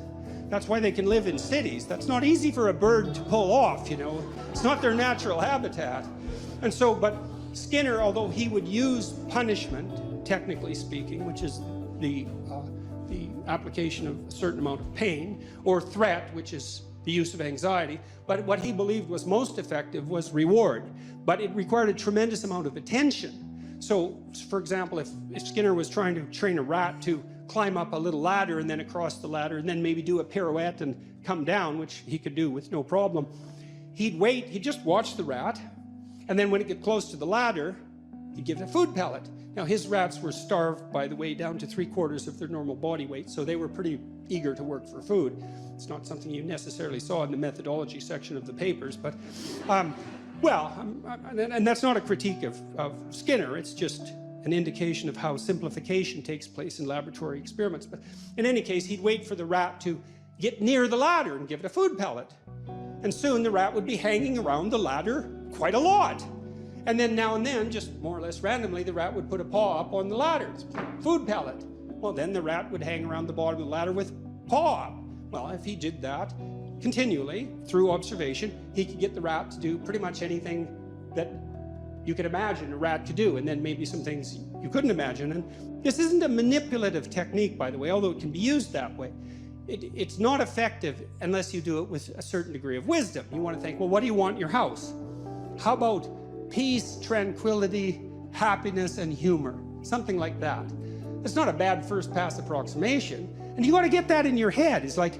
That's why they can live in cities. That's not easy for a bird to pull off, you know. It's not their natural habitat. And so, but Skinner, although he would use punishment, technically speaking, which is the application of a certain amount of pain, or threat, which is the use of anxiety, but what he believed was most effective was reward. But it required a tremendous amount of attention. So, for example, if Skinner was trying to train a rat to climb up a little ladder and then across the ladder and then maybe do a pirouette and come down, which he could do with no problem, he'd wait, he'd just watch the rat, and then when it got close to the ladder, he'd give it a food pellet. Now, his rats were starved, by the way, down to 3/4 of their normal body weight, so they were pretty eager to work for food. It's not something you necessarily saw in the methodology section of the papers, but, and that's not a critique of Skinner, it's just an indication of how simplification takes place in laboratory experiments. But in any case, he'd wait for the rat to get near the ladder and give it a food pellet. And soon the rat would be hanging around the ladder quite a lot. And then now and then, just more or less randomly, the rat would put a paw up on the ladder. Food pellet. Well, then the rat would hang around the bottom of the ladder with paw up. Well, if he did that continually, through observation, he could get the rat to do pretty much anything that you could imagine a rat could do, and then maybe some things you couldn't imagine. And this isn't a manipulative technique, by the way, although it can be used that way. It's not effective unless you do it with a certain degree of wisdom. You want to think, well, what do you want in your house? How about peace, tranquility, happiness, and humor? Something like that. It's not a bad first pass approximation. And you got to get that in your head. It's like,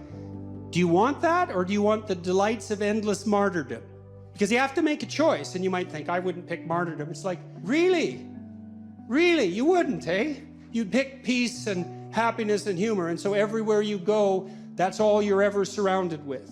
do you want that, or do you want the delights of endless martyrdom? Because you have to make a choice, and you might think, I wouldn't pick martyrdom. It's like, really? Really? You wouldn't, eh? You'd pick peace and happiness and humor, and so everywhere you go, that's all you're ever surrounded with.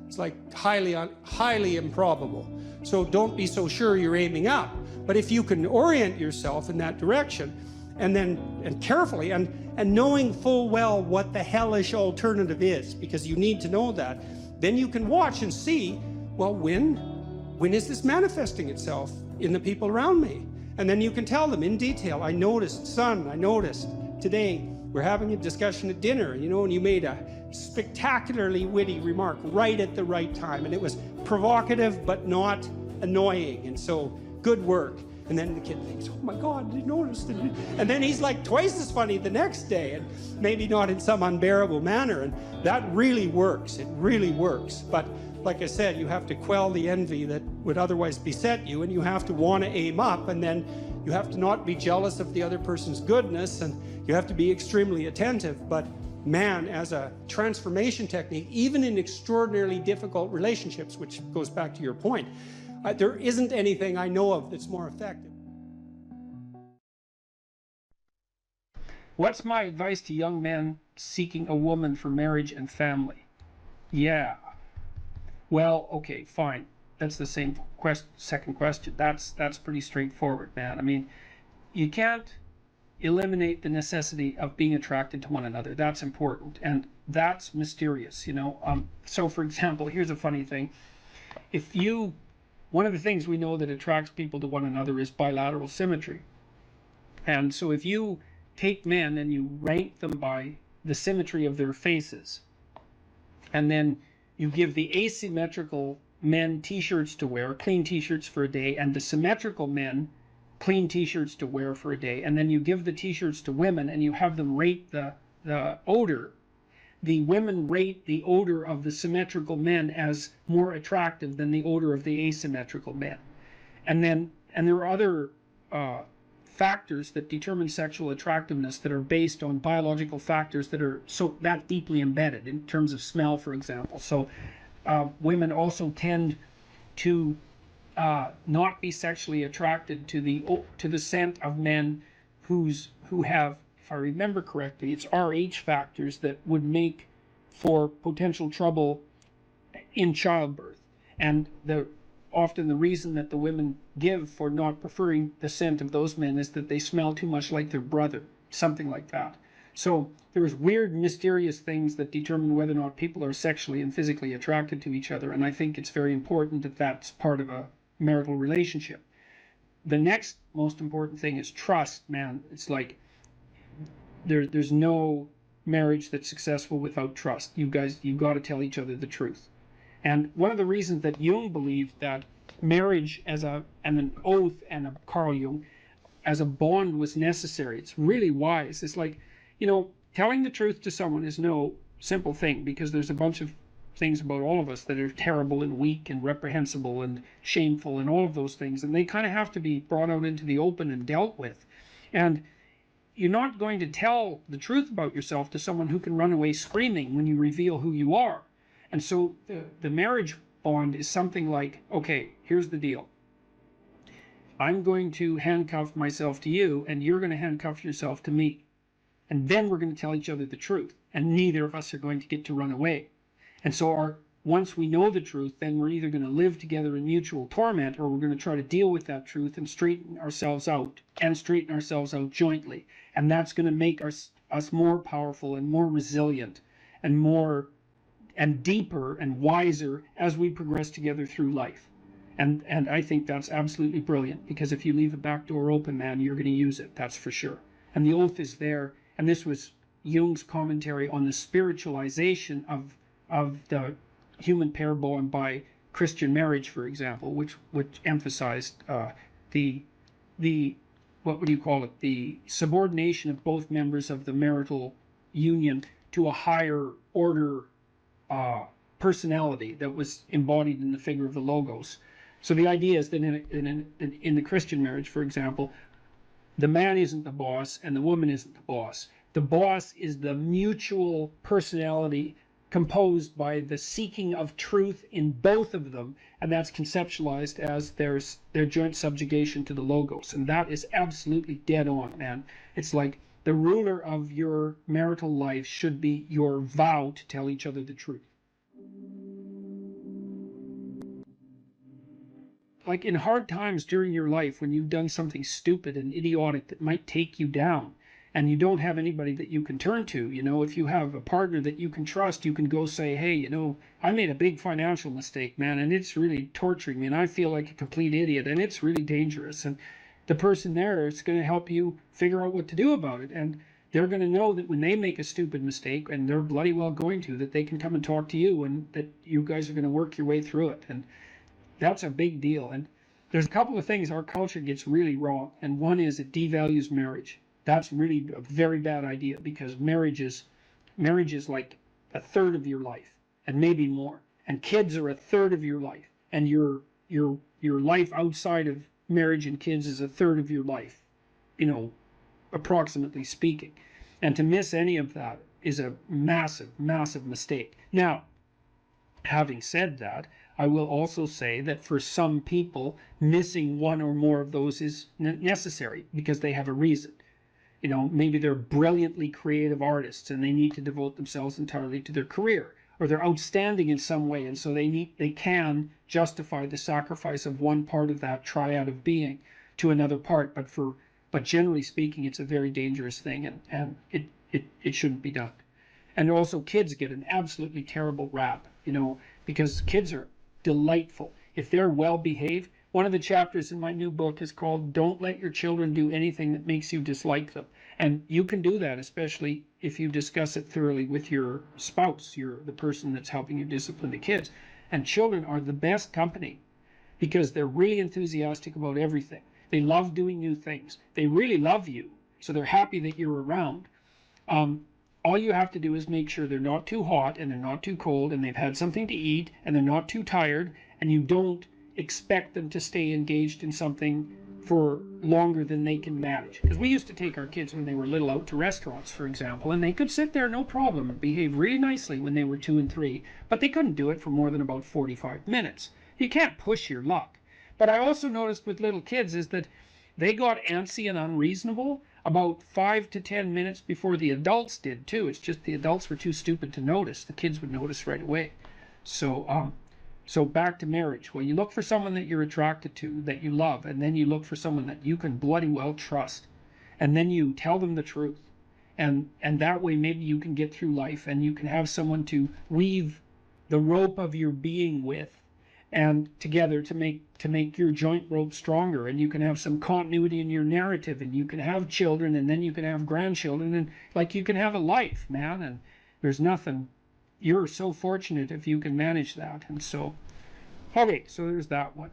It's like highly improbable. So don't be so sure you're aiming up. But if you can orient yourself in that direction, and carefully, and knowing full well what the hellish alternative is, because you need to know that, then you can watch and see, well, when is this manifesting itself in the people around me? And then you can tell them in detail, I noticed today we're having a discussion at dinner, you know, and you made a spectacularly witty remark right at the right time, and it was provocative but not annoying, and so good work. And then the kid thinks, oh my God, you noticed it. And then he's like twice as funny the next day, and maybe not in some unbearable manner, and that really works. It really works. But like I said, you have to quell the envy that would otherwise beset you, and you have to want to aim up, and then you have to not be jealous of the other person's goodness, and you have to be extremely attentive. But man, as a transformation technique, even in extraordinarily difficult relationships, which goes back to your point, there isn't anything I know of that's more effective. What's my advice to young men seeking a woman for marriage and family? Yeah. Well, okay, fine. that's the same second question. That's pretty straightforward, man. I mean, you can't eliminate the necessity of being attracted to one another. That's important, and that's mysterious, you know. So for example, here's a funny thing. If you One of the things we know that attracts people to one another is bilateral symmetry. And so if you take men and you rank them by the symmetry of their faces, and then you give the asymmetrical men t-shirts to wear, clean t-shirts for a day, and the symmetrical men clean t-shirts to wear for a day, and then you give the t-shirts to women and you have them rate the odor, the women rate the odor of the symmetrical men as more attractive than the odor of the asymmetrical men. And there are other factors that determine sexual attractiveness that are based on biological factors that are that deeply embedded, in terms of smell, for example. So women also tend to not be sexually attracted to the scent of men who have, if I remember correctly, it's Rh factors that would make for potential trouble in childbirth. And often the reason that the women give for not preferring the scent of those men is that they smell too much like their brother, something like that. So there's weird, mysterious things that determine whether or not people are sexually and physically attracted to each other, and I think it's very important that that's part of a marital relationship. The next most important thing is trust, man. It's like there's no marriage that's successful without trust. You've got to tell each other the truth. And one of the reasons that Jung believed that marriage and an oath, and Carl Jung, as a bond was necessary, it's really wise. It's like, you know, telling the truth to someone is no simple thing, because there's a bunch of things about all of us that are terrible and weak and reprehensible and shameful and all of those things, and they kind of have to be brought out into the open and dealt with. And you're not going to tell the truth about yourself to someone who can run away screaming when you reveal who you are. And so the marriage bond is something like, okay, here's the deal. I'm going to handcuff myself to you, and you're going to handcuff yourself to me. And then we're going to tell each other the truth, and neither of us are going to get to run away. And so once we know the truth, then we're either going to live together in mutual torment, or we're going to try to deal with that truth and straighten ourselves out jointly. And that's going to make us more powerful and more resilient and more and deeper and wiser as we progress together through life. And I think that's absolutely brilliant, because if you leave a back door open, man, you're going to use it, that's for sure. And the oath is there, and this was Jung's commentary on the spiritualization of the human pair bond by Christian marriage, for example, which emphasized the what would you call it, the subordination of both members of the marital union to a higher order personality that was embodied in the figure of the Logos. So the idea is that in the Christian marriage, for example, the man isn't the boss and the woman isn't the boss. The boss is the mutual personality composed by the seeking of truth in both of them, and that's conceptualized as their joint subjugation to the Logos. And that is absolutely dead on, man. It's like the ruler of your marital life should be your vow to tell each other the truth. Like in hard times during your life, when you've done something stupid and idiotic that might take you down, and you don't have anybody that you can turn to, you know, if you have a partner that you can trust, you can go say, hey, you know, I made a big financial mistake, man, and it's really torturing me, and I feel like a complete idiot, and it's really dangerous. And the person there is going to help you figure out what to do about it. And they're going to know that when they make a stupid mistake, and they're bloody well going to, that they can come and talk to you, and that you guys are going to work your way through it. And that's a big deal. And there's a couple of things our culture gets really wrong. And one is it devalues marriage. That's really a very bad idea, because marriage is like a third of your life, and maybe more. And kids are a third of your life. And your life outside of marriage and kids is a third of your life, you know, approximately speaking. And to miss any of that is a massive, massive mistake. Now, having said that, I will also say that for some people, missing one or more of those is necessary, because they have a reason. You know, maybe they're brilliantly creative artists and they need to devote themselves entirely to their career. or they're outstanding in some way, and so they can justify the sacrifice of one part of that triad of being to another part. But generally speaking, it's a very dangerous thing, and it shouldn't be done. And also, kids get an absolutely terrible rap, because kids are delightful if they're well behaved. One of the chapters in my new book is called "Don't Let Your Children Do Anything That Makes You Dislike Them." And you can do that, especially if you discuss it thoroughly with your spouse, the person that's helping you discipline the kids. And children are the best company because they're really enthusiastic about everything. They love doing new things. They really love you, so they're happy that you're around. All you have to do is make sure they're not too hot and they're not too cold and they've had something to eat and they're not too tired, and you don't expect them to stay engaged in something for longer than they can manage. Because we used to take our kids when they were little out to restaurants, for example, and they could sit there no problem and behave really nicely when they were 2 and 3, but they couldn't do it for more than about 45 minutes. You can't push your luck. But I also noticed with little kids is that they got antsy and unreasonable about 5 to 10 minutes before the adults did too. It's just the adults were too stupid to notice. The kids would notice right away. So back to marriage. Well, you look for someone that you're attracted to, that you love, and then you look for someone that you can bloody well trust. And then you tell them the truth. And that way maybe you can get through life and you can have someone to weave the rope of your being with, and together to make your joint rope stronger, and you can have some continuity in your narrative, and you can have children, and then you can have grandchildren, and like you can have a life, man. And there's nothing. You're so fortunate if you can manage that. And so, okay, so there's that one.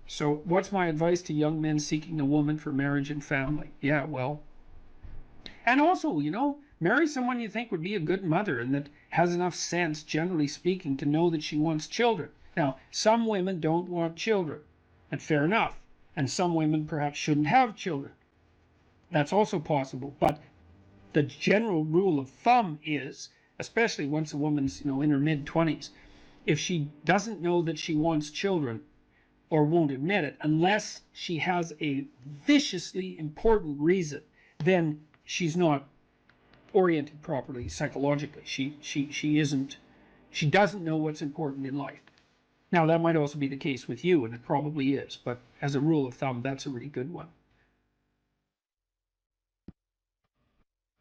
So what's my advice to young men seeking a woman for marriage and family? Yeah, well, and also, marry someone you think would be a good mother and that has enough sense, generally speaking, to know that she wants children. Now, some women don't want children, and fair enough. And some women perhaps shouldn't have children. That's also possible. But the general rule of thumb is, especially once a woman's, in her mid-20s, if she doesn't know that she wants children or won't admit it, unless she has a viciously important reason, then she's not oriented properly psychologically. She doesn't know what's important in life. Now, that might also be the case with you, and it probably is, but as a rule of thumb, that's a really good one.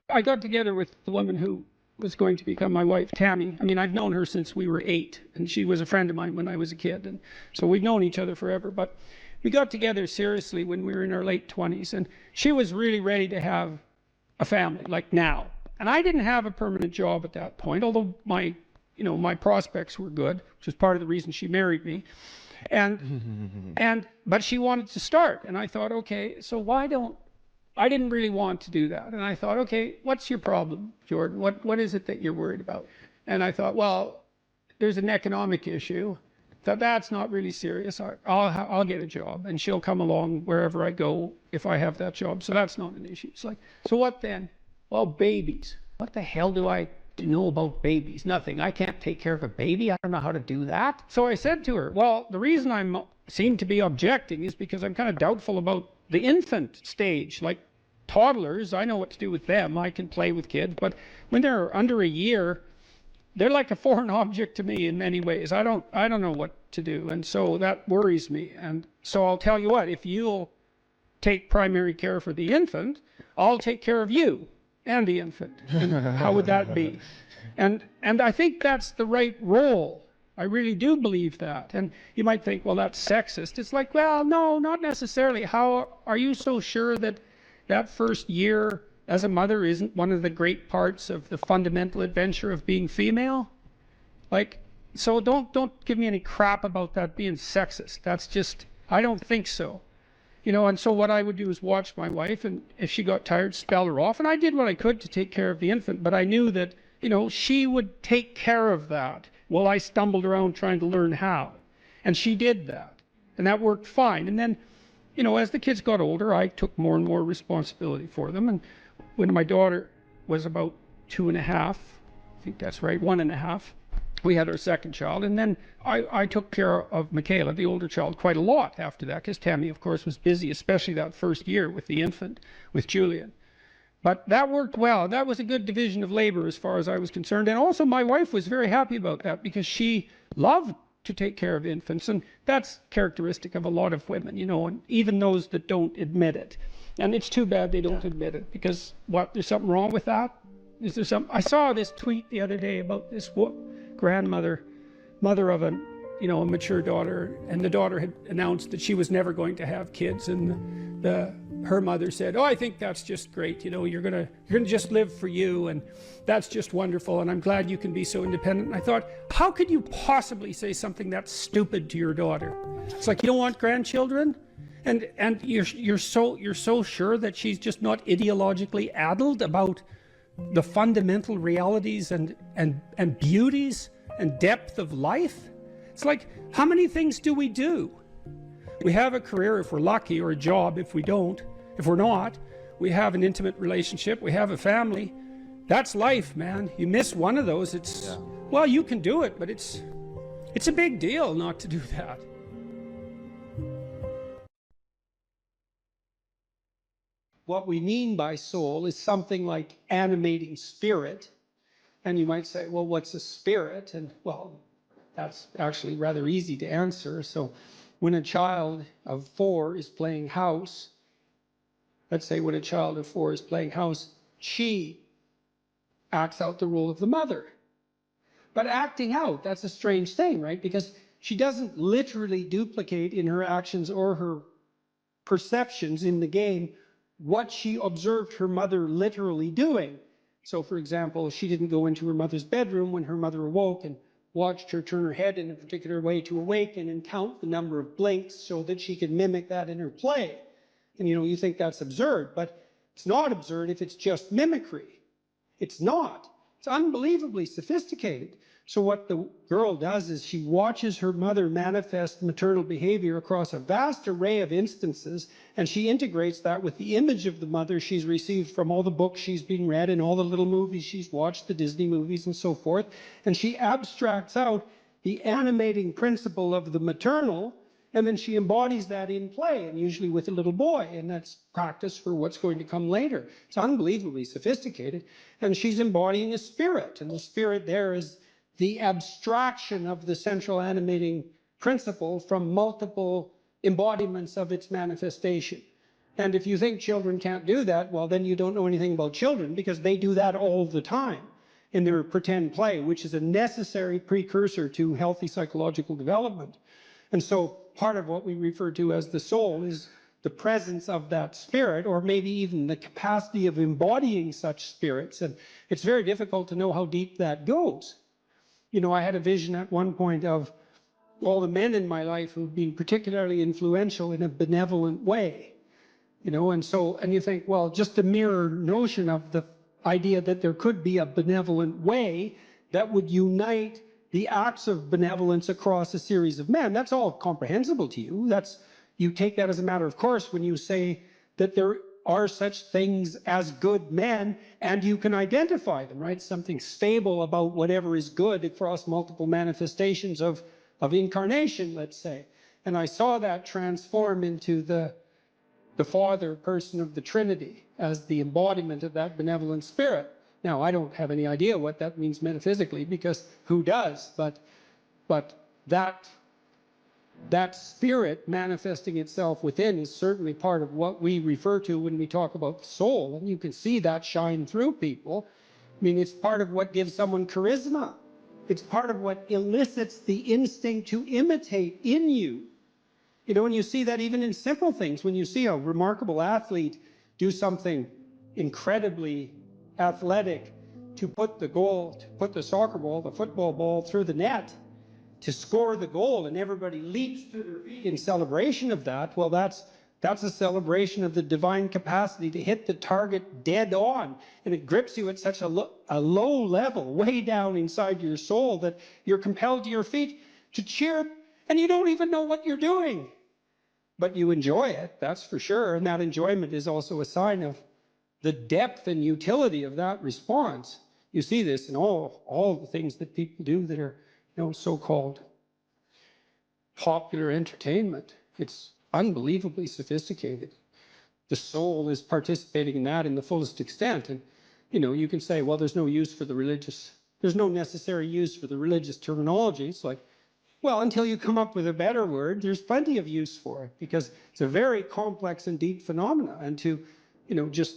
I got together with the woman who was going to become my wife, Tammy. I mean, I've known her since we were 8, and she was a friend of mine when I was a kid, and so we've known each other forever. But we got together seriously when we were in our late 20s, and she was really ready to have a family, like now. And I didn't have a permanent job at that point, although my prospects were good, which was part of the reason she married me. But she wanted to start, and I thought, okay, so I didn't really want to do that. And I thought, okay, what's your problem, Jordan? What is it that you're worried about? And I thought, well, there's an economic issue. That's not really serious. I'll get a job, and she'll come along wherever I go if I have that job. So that's not an issue. It's like, so what then? Well, babies. What the hell do I know about babies? Nothing. I can't take care of a baby. I don't know how to do that. So I said to her, well, the reason I seem to be objecting is because I'm kind of doubtful about the infant stage. Like toddlers, I know what to do with them. I can play with kids. But when they're under a year, they're like a foreign object to me in many ways. I don't know what to do. And so that worries me. And so I'll tell you what, if you'll take primary care for the infant, I'll take care of you and the infant. And how would that be? And I think that's the right role. I really do believe that. And you might think, well, that's sexist. It's like, well, no, not necessarily. How are you so sure that that first year as a mother isn't one of the great parts of the fundamental adventure of being female? Like, so don't give me any crap about that being sexist. That's just, I don't think so. And so what I would do is watch my wife, and if she got tired, spell her off. And I did what I could to take care of the infant, but I knew that, she would take care of that while I stumbled around trying to learn how. And she did that. And that worked fine. And then, as the kids got older, I took more and more responsibility for them. And when my daughter was about 2.5, I think that's right, 1.5, we had our second child. And then I took care of Michaela, the older child, quite a lot after that, because Tammy, of course, was busy, especially that first year with the infant, with Julian. But that worked well. That was a good division of labor as far as I was concerned. And also my wife was very happy about that because she loved to take care of infants. And that's characteristic of a lot of women, you know, and even those that don't admit it. And it's too bad they don't admit it, because what, there's something wrong with that? Is there some? I saw this tweet the other day about this grandmother, mother of a, you know, a mature daughter, and the daughter had announced that she was never going to have kids, and her mother said, "Oh, I think that's just great. You know, you're gonna just live for you, and that's just wonderful. And I'm glad you can be so independent." And I thought, how could you possibly say something that stupid to your daughter? It's like, you don't want grandchildren, and you're so sure that she's just not ideologically addled about the fundamental realities and beauties and depth of life. It's like, how many things do? We have a career if we're lucky, or a job if we don't. If we're not, we have an intimate relationship, we have a family. That's life, man. You miss one of those, it's, well, you can do it, but it's a big deal not to do that. What we mean by soul is something like animating spirit. And you might say, well, what's a spirit? And well, that's actually rather easy to answer. So when a child of 4 is playing house, let's say when a child of 4 is playing house, she acts out the role of the mother. But acting out, that's a strange thing, right? Because she doesn't literally duplicate in her actions or her perceptions in the game what she observed her mother literally doing. So for example, she didn't go into her mother's bedroom when her mother awoke and watched her turn her head in a particular way to awaken and count the number of blinks so that she could mimic that in her play. And you know, you think that's absurd, but it's not absurd if it's just mimicry. It's not. It's unbelievably sophisticated. So what the girl does is she watches her mother manifest maternal behavior across a vast array of instances, and she integrates that with the image of the mother she's received from all the books she's been read and all the little movies she's watched, the Disney movies and so forth. And she abstracts out the animating principle of the maternal, and then she embodies that in play, and usually with a little boy, and that's practice for what's going to come later. It's unbelievably sophisticated, and she's embodying a spirit, and the spirit there is the abstraction of the central animating principle from multiple embodiments of its manifestation. And if you think children can't do that, well, then you don't know anything about children, because they do that all the time in their pretend play, which is a necessary precursor to healthy psychological development. And so part of what we refer to as the soul is the presence of that spirit, or maybe even the capacity of embodying such spirits. And it's very difficult to know how deep that goes. You know, I had a vision at one point of all the men in my life who've been particularly influential in a benevolent way. You know, and you think, well, just the mere notion of the idea that there could be a benevolent way that would unite the acts of benevolence across a series of men, that's all comprehensible to you. You take that as a matter of course when you say that there are such things as good men, and you can identify them, right? Something stable about whatever is good across multiple manifestations of incarnation, let's say. And I saw that transform into the Father person of the Trinity as the embodiment of that benevolent spirit. Now, I don't have any idea what that means metaphysically, because who does? But that spirit manifesting itself within is certainly part of what we refer to when we talk about the soul. And you can see that shine through people. I mean, it's part of what gives someone charisma. It's part of what elicits the instinct to imitate in you. You know, and you see that even in simple things. When you see a remarkable athlete do something incredibly athletic to put the soccer ball, the football ball through the net, to score the goal, and everybody leaps to their feet in celebration of that, well, that's a celebration of the divine capacity to hit the target dead on. And it grips you at such a low level, way down inside your soul, that you're compelled to your feet to cheer, and you don't even know what you're doing. But you enjoy it, that's for sure. And that enjoyment is also a sign of the depth and utility of that response. You see this in all the things that people do that are, you know, so-called popular entertainment. It's unbelievably sophisticated. the soul is participating in that in the fullest extent. And, you know, you can say, well, there's no use for the religious, there's no necessary use for the religious terminology. It's like, well, until you come up with a better word, there's plenty of use for it, because it's a very complex and deep phenomena. And to, you know, just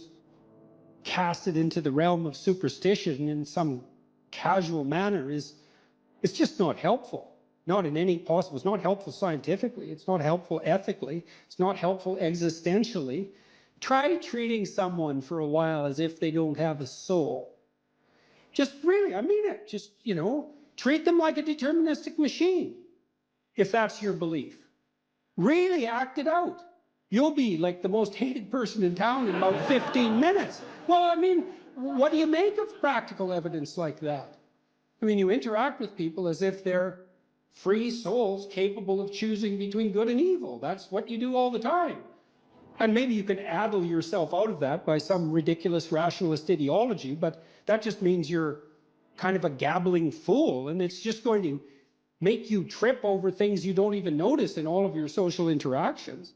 cast it into the realm of superstition in some casual manner it's just not helpful. Not in any possible, it's not helpful scientifically, it's not helpful ethically, it's not helpful existentially. Try treating someone for a while as if they don't have a soul. Just really, I mean it, just, you know, treat them like a deterministic machine, if that's your belief. Really act it out. You'll be like the most hated person in town in about 15 minutes. Well, I mean, what do you make of practical evidence like that? I mean, you interact with people as if they're free souls capable of choosing between good and evil. That's what you do all the time. And maybe you can addle yourself out of that by some ridiculous rationalist ideology, but that just means you're kind of a gabbling fool, and it's just going to make you trip over things you don't even notice in all of your social interactions.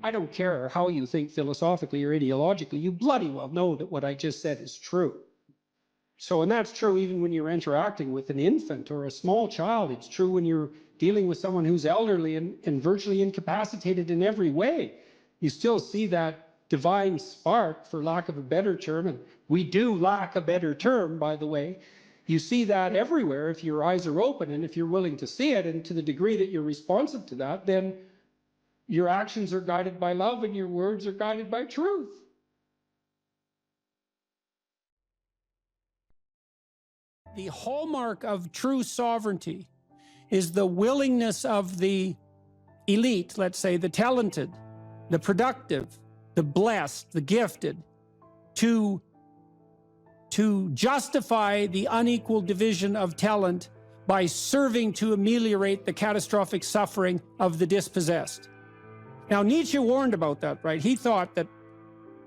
I don't care how you think philosophically or ideologically, you bloody well know that what I just said is true. So, and that's true even when you're interacting with an infant or a small child. It's true when you're dealing with someone who's elderly and virtually incapacitated in every way. You still see that divine spark, for lack of a better term, and we do lack a better term, by the way. You see that everywhere if your eyes are open and if you're willing to see it, and to the degree that you're responsive to that, then your actions are guided by love and your words are guided by truth. The hallmark of true sovereignty is the willingness of the elite, let's say the talented, the productive, the blessed, the gifted, to justify the unequal division of talent by serving to ameliorate the catastrophic suffering of the dispossessed. Now, Nietzsche warned about that, right? He thought that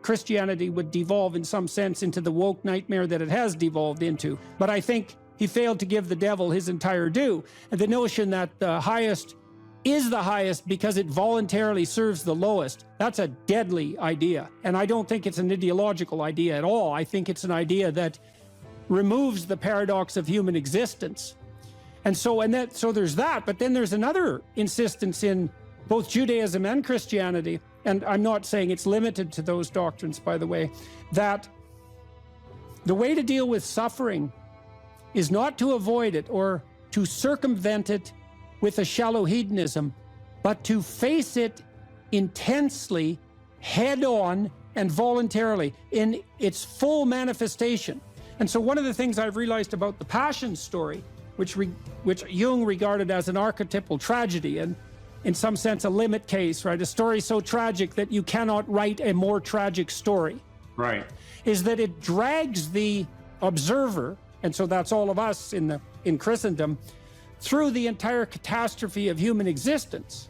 Christianity would devolve in some sense into the woke nightmare that it has devolved into. But I think he failed to give the devil his entire due. And the notion that the highest is the highest because it voluntarily serves the lowest, that's a deadly idea. And I don't think it's an ideological idea at all. I think it's an idea that removes the paradox of human existence. And so there's that, but then there's another insistence in both Judaism and Christianity, and I'm not saying it's limited to those doctrines, by the way, that the way to deal with suffering is not to avoid it or to circumvent it with a shallow hedonism, but to face it intensely, head on, and voluntarily in its full manifestation. And so one of the things I've realized about the Passion story, which Jung regarded as an archetypal tragedy, and in some sense a limit case, right? A story so tragic that you cannot write a more tragic story. Right. Is that it drags the observer, and so that's all of us in Christendom, through the entire catastrophe of human existence,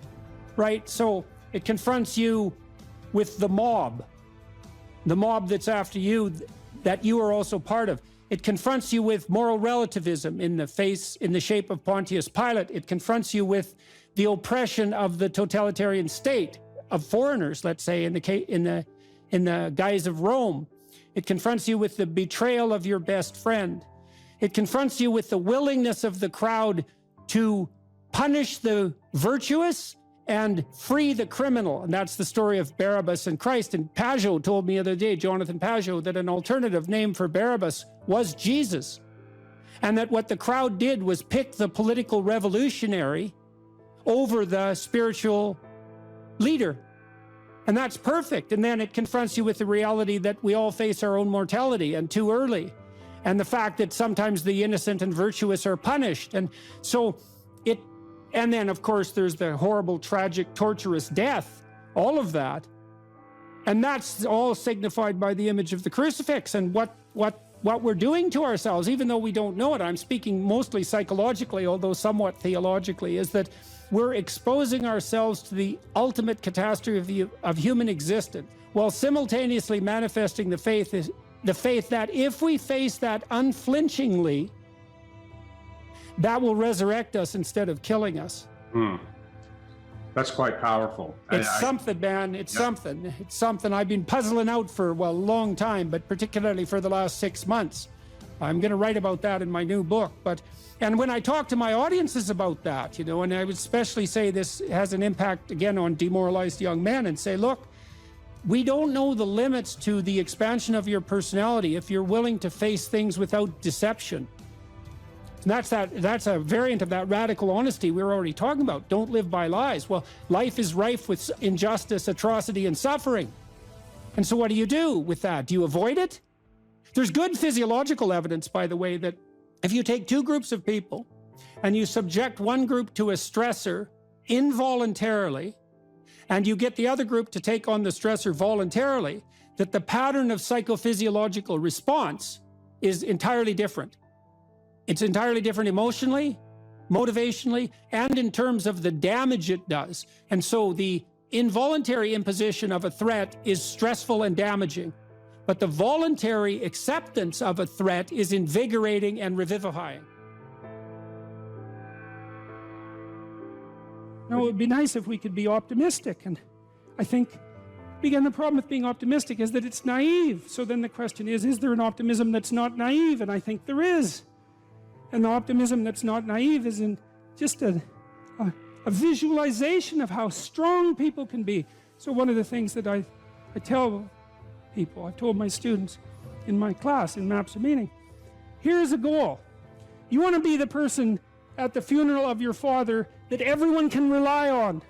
right? So it confronts you with the mob that's after you, that you are also part of. It confronts you with moral relativism in the shape of Pontius Pilate. It confronts you with the oppression of the totalitarian state of foreigners, let's say, in the guise of Rome. It confronts you with the betrayal of your best friend. It confronts you with the willingness of the crowd to punish the virtuous and free the criminal. And that's the story of Barabbas and Christ. And Pajot told me the other day, Jonathan Pajot, that an alternative name for Barabbas was Jesus. And that what the crowd did was pick the political revolutionary over the spiritual leader. And that's perfect. And then it confronts you with the reality that we all face our own mortality, and too early. And the fact that sometimes the innocent and virtuous are punished. And so and then of course there's the horrible, tragic, torturous death, all of that. And that's all signified by the image of the crucifix and what we're doing to ourselves, even though we don't know it. I'm speaking mostly psychologically, although somewhat theologically, is that we're exposing ourselves to the ultimate catastrophe of human existence, while simultaneously manifesting the faith that if we face that unflinchingly, that will resurrect us instead of killing us. That's quite powerful. It's something, man. It's something. It's something I've been puzzling out for, well, a long time, but particularly for the last 6 months. I'm going to write about that in my new book. And when I talk to my audiences about that, you know, and I would especially say this has an impact, again, on demoralized young men, and say, look, we don't know the limits to the expansion of your personality if you're willing to face things without deception. And that's a variant of that radical honesty we were already talking about. Don't live by lies. Well, life is rife with injustice, atrocity, and suffering. And so what do you do with that? Do you avoid it? There's good physiological evidence, by the way, that if you take two groups of people and you subject one group to a stressor involuntarily, and you get the other group to take on the stressor voluntarily, that the pattern of psychophysiological response is entirely different. It's entirely different emotionally, motivationally, and in terms of the damage it does. And so the involuntary imposition of a threat is stressful and damaging, but the voluntary acceptance of a threat is invigorating and revivifying. Now, it would be nice if we could be optimistic, and I think, again, the problem with being optimistic is that it's naive. So then the question is there an optimism that's not naive? And I think there is. And the optimism that's not naive is in just a visualization of how strong people can be. So one of the things that I tell people, I told my students in my class in Maps of Meaning, here's a goal. You want to be the person at the funeral of your father that everyone can rely on.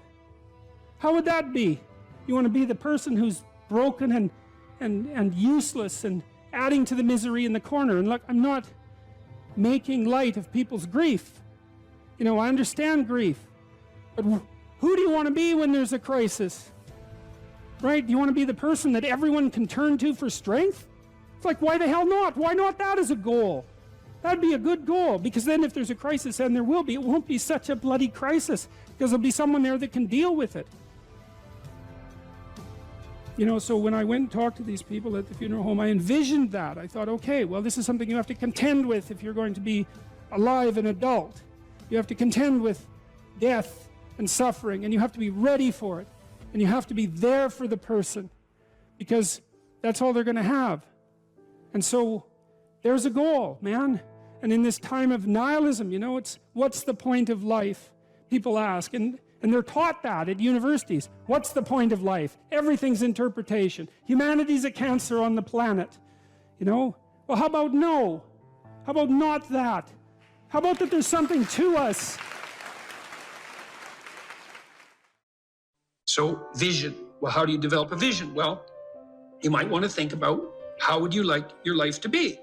How would that be? You want to be the person who's broken and useless and adding to the misery in the corner. And look, I'm not making light of people's grief. You know, I understand grief. But who do you want to be when there's a crisis? Right? Do you want to be the person that everyone can turn to for strength? It's like, why the hell not? Why not that as a goal? That'd be a good goal, because then if there's a crisis, and there will be, it won't be such a bloody crisis, because there'll be someone there that can deal with it. You know, so when I went and talked to these people at the funeral home, I envisioned that. I thought, okay, well, this is something you have to contend with if you're going to be alive and adult. You have to contend with death and suffering, and you have to be ready for it. And you have to be there for the person, because that's all they're going to have. And so there's a goal, man. And in this time of nihilism, you know, it's what's the point of life? People ask, and they're taught that at universities. What's the point of life? Everything's interpretation. Humanity's a cancer on the planet. You know? Well, how about no? How about not that? How about that there's something to us? So, vision. Well, how do you develop a vision? Well, you might want to think about how would you like your life to be?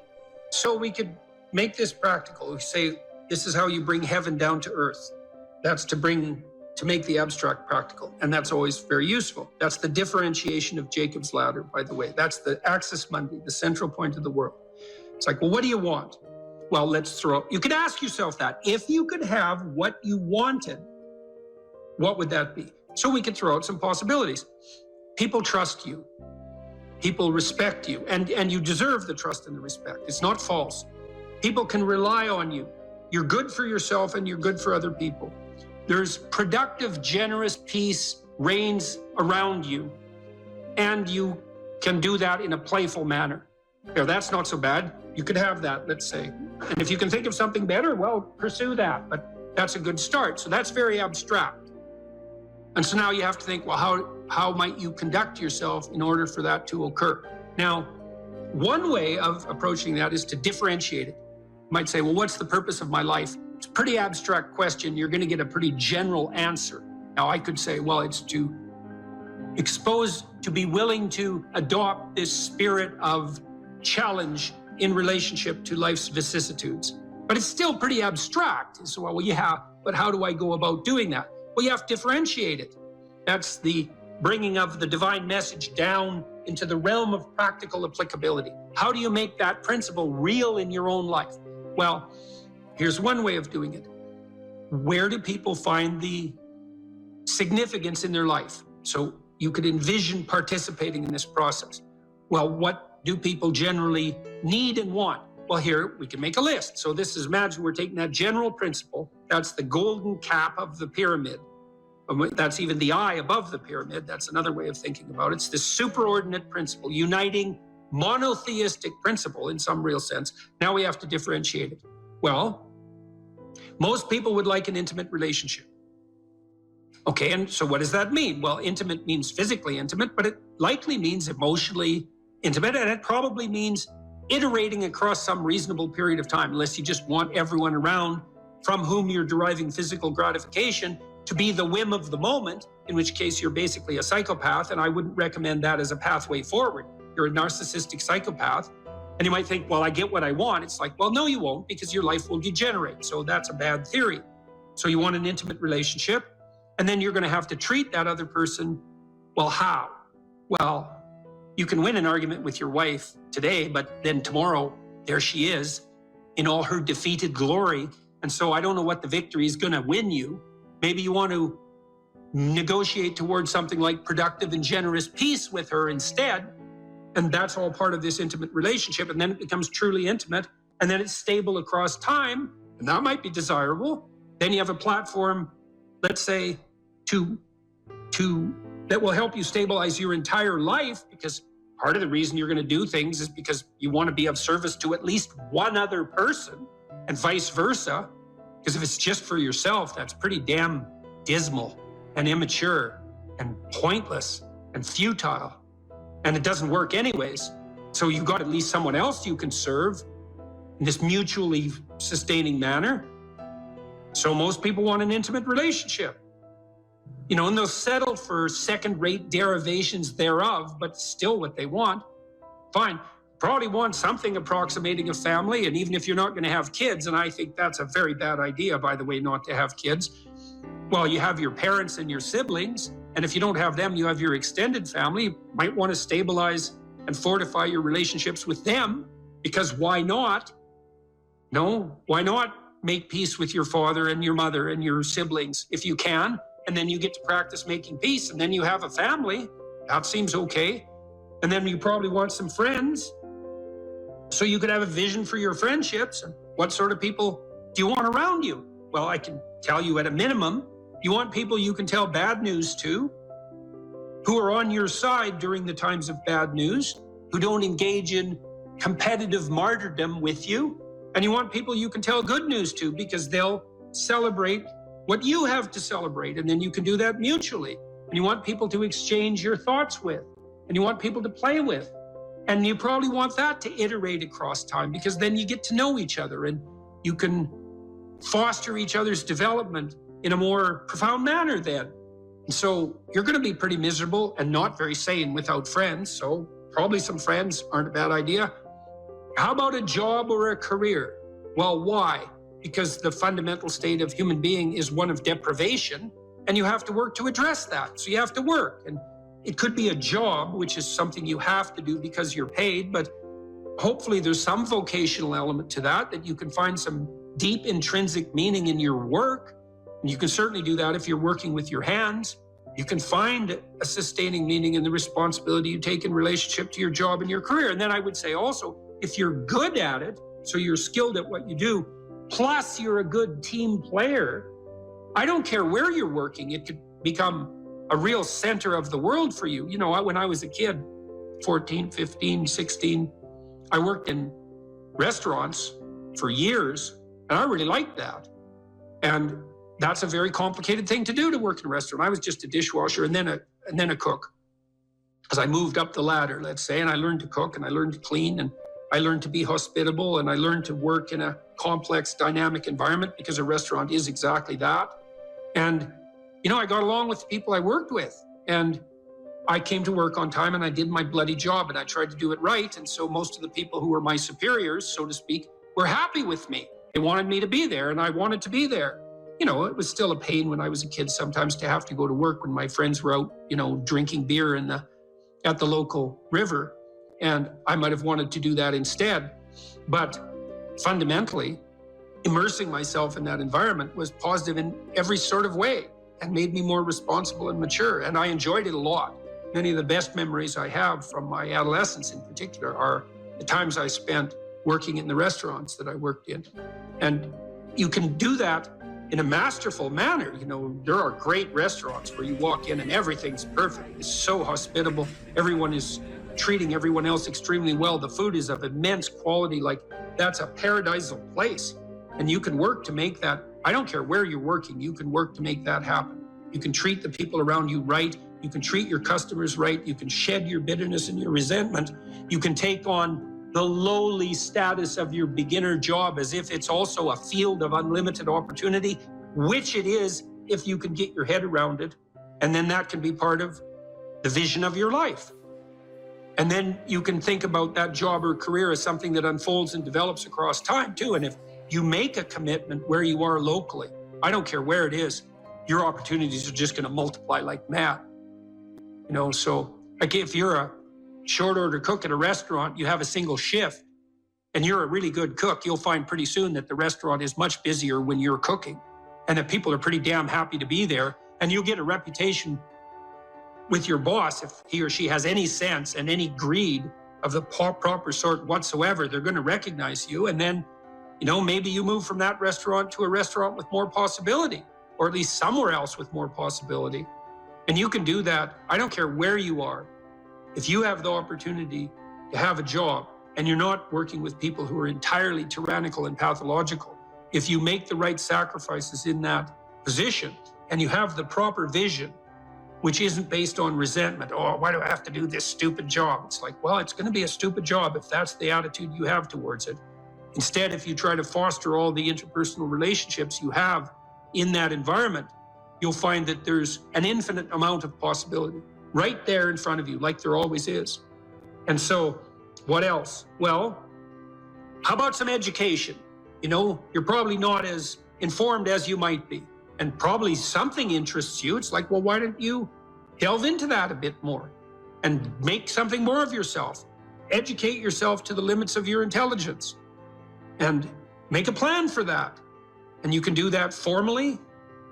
So we could make this practical. We say, this is how you bring heaven down to earth. That's to make the abstract practical. And that's always very useful. That's the differentiation of Jacob's ladder, by the way. That's the axis mundi, the central point of the world. It's like, well, what do you want? Well, let's throw, you could ask yourself that. If you could have what you wanted, what would that be? So we could throw out some possibilities. People trust you. People respect you. And you deserve the trust and the respect. It's not false. People can rely on you. You're good for yourself and you're good for other people. There's productive, generous peace reigns around you. And you can do that in a playful manner. Now, that's not so bad. You could have that, let's say. And if you can think of something better, well, pursue that. But that's a good start. So that's very abstract. And so now you have to think, well, how might you conduct yourself in order for that to occur? Now, one way of approaching that is to differentiate it. You might say, well, what's the purpose of my life? It's a pretty abstract question. You're going to get a pretty general answer. Now, I could say, well, it's to be willing to adopt this spirit of challenge in relationship to life's vicissitudes. But it's still pretty abstract. So, well, yeah, but how do I go about doing that? Well, you have to differentiate it. That's the bringing of the divine message down into the realm of practical applicability. How do you make that principle real in your own life? Well, here's one way of doing it. Where do people find the significance in their life? So you could envision participating in this process. Well, what do people generally need and want? Well, here we can make a list. So this is, imagine we're taking that general principle. That's the golden cap of the pyramid. That's even the I above the pyramid. That's another way of thinking about it. It's this superordinate principle, uniting monotheistic principle in some real sense. Now we have to differentiate it. Well, most people would like an intimate relationship. Okay, and so what does that mean? Well, intimate means physically intimate, but it likely means emotionally intimate, and it probably means iterating across some reasonable period of time, unless you just want everyone around from whom you're deriving physical gratification to be the whim of the moment, in which case you're basically a psychopath, and I wouldn't recommend that as a pathway forward. You're a narcissistic psychopath, and you might think, well, I get what I want. It's like, well, no, you won't, because your life will degenerate, so that's a bad theory. So you want an intimate relationship, and then you're going to have to treat that other person, well, how? Well, you can win an argument with your wife today, but then tomorrow, there she is in all her defeated glory. And so I don't know what the victory is going to win you. Maybe you want to negotiate towards something like productive and generous peace with her instead. And that's all part of this intimate relationship. And then it becomes truly intimate. And then it's stable across time. And that might be desirable. Then you have a platform, let's say, that will help you stabilize your entire life, because part of the reason you're going to do things is because you want to be of service to at least one other person, and vice versa. Because if it's just for yourself, that's pretty damn dismal and immature and pointless and futile. And it doesn't work anyways. So you've got at least someone else you can serve in this mutually sustaining manner. So most people want an intimate relationship. You know, and they'll settle for second-rate derivations thereof, but still what they want. Fine. Probably want something approximating a family, and even if you're not going to have kids, and I think that's a very bad idea, by the way, not to have kids. Well, you have your parents and your siblings, and if you don't have them, you have your extended family. You might want to stabilize and fortify your relationships with them, because why not? No, why not make peace with your father and your mother and your siblings if you can? And then you get to practice making peace, and then you have a family. That seems okay. And then you probably want some friends, so you could have a vision for your friendships. And what sort of people do you want around you? Well, I can tell you at a minimum, you want people you can tell bad news to, who are on your side during the times of bad news, who don't engage in competitive martyrdom with you. And you want people you can tell good news to, because they'll celebrate what you have to celebrate, and then you can do that mutually. And you want people to exchange your thoughts with, and you want people to play with. And you probably want that to iterate across time, because then you get to know each other and you can foster each other's development in a more profound manner then. And so you're going to be pretty miserable and not very sane without friends. So probably some friends aren't a bad idea. How about a job or a career? Well, why? Because the fundamental state of human being is one of deprivation, and you have to work to address that. So you have to work. And it could be a job, which is something you have to do because you're paid, but hopefully there's some vocational element to that, that you can find some deep intrinsic meaning in your work. And you can certainly do that if you're working with your hands. You can find a sustaining meaning in the responsibility you take in relationship to your job and your career. And then I would say also, if you're good at it, so you're skilled at what you do, plus you're a good team player, I don't care where you're working, it could become a real center of the world for you. You know, when I was a kid, 14, 15, 16, I worked in restaurants for years, and I really liked that. And that's a very complicated thing to do, to work in a restaurant. I was just a dishwasher and then a cook. As I moved up the ladder, let's say, and I learned to cook and I learned to clean and I learned to be hospitable and I learned to work in a complex, dynamic environment, because a restaurant is exactly that. And, you know, I got along with the people I worked with, and I came to work on time and I did my bloody job and I tried to do it right. And so most of the people who were my superiors, so to speak, were happy with me. They wanted me to be there and I wanted to be there. You know, it was still a pain when I was a kid sometimes to have to go to work when my friends were out, you know, drinking beer at the local river. And I might have wanted to do that instead. But fundamentally, immersing myself in that environment was positive in every sort of way and made me more responsible and mature. And I enjoyed it a lot. Many of the best memories I have from my adolescence in particular are the times I spent working in the restaurants that I worked in. And you can do that in a masterful manner. You know, there are great restaurants where you walk in and everything's perfect. It's so hospitable. Everyone is treating everyone else extremely well. The food is of immense quality. Like, that's a paradisal place. And you can work to make that. I don't care where you're working, you can work to make that happen. You can treat the people around you right. You can treat your customers right. You can shed your bitterness and your resentment. You can take on the lowly status of your beginner job as if it's also a field of unlimited opportunity, which it is if you can get your head around it. And then that can be part of the vision of your life. And then you can think about that job or career as something that unfolds and develops across time too. And if you make a commitment where you are locally, I don't care where it is, your opportunities are just going to multiply like mad. You know, so like if you're a short order cook at a restaurant, you have a single shift and you're a really good cook, you'll find pretty soon that the restaurant is much busier when you're cooking and that people are pretty damn happy to be there. And you'll get a reputation with your boss. If he or she has any sense and any greed of the proper sort whatsoever, they're going to recognize you. And then, you know, maybe you move from that restaurant to a restaurant with more possibility, or at least somewhere else with more possibility. And you can do that. I don't care where you are. If you have the opportunity to have a job and you're not working with people who are entirely tyrannical and pathological, if you make the right sacrifices in that position and you have the proper vision, which isn't based on resentment. Oh, why do I have to do this stupid job? It's like, well, it's going to be a stupid job if that's the attitude you have towards it. Instead, if you try to foster all the interpersonal relationships you have in that environment, you'll find that there's an infinite amount of possibility right there in front of you, like there always is. And so, what else? Well, how about some education? You know, you're probably not as informed as you might be, and probably something interests you. It's like, well, why don't you delve into that a bit more and make something more of yourself? Educate yourself to the limits of your intelligence and make a plan for that. And you can do that formally,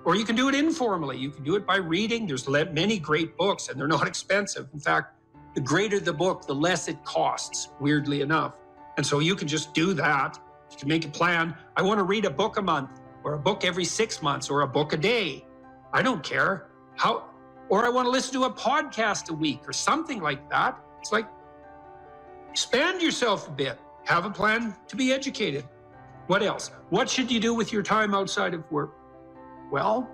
or you can do it informally. You can do it by reading. There's many great books, and they're not expensive. In fact, the greater the book, the less it costs, weirdly enough. And so you can just do that. You can make a plan. I want to read a book a month, or a book every 6 months, or a book a day. I don't care. Or I want to listen to a podcast a week, or something like that. It's like, expand yourself a bit. Have a plan to be educated. What else? What should you do with your time outside of work? Well,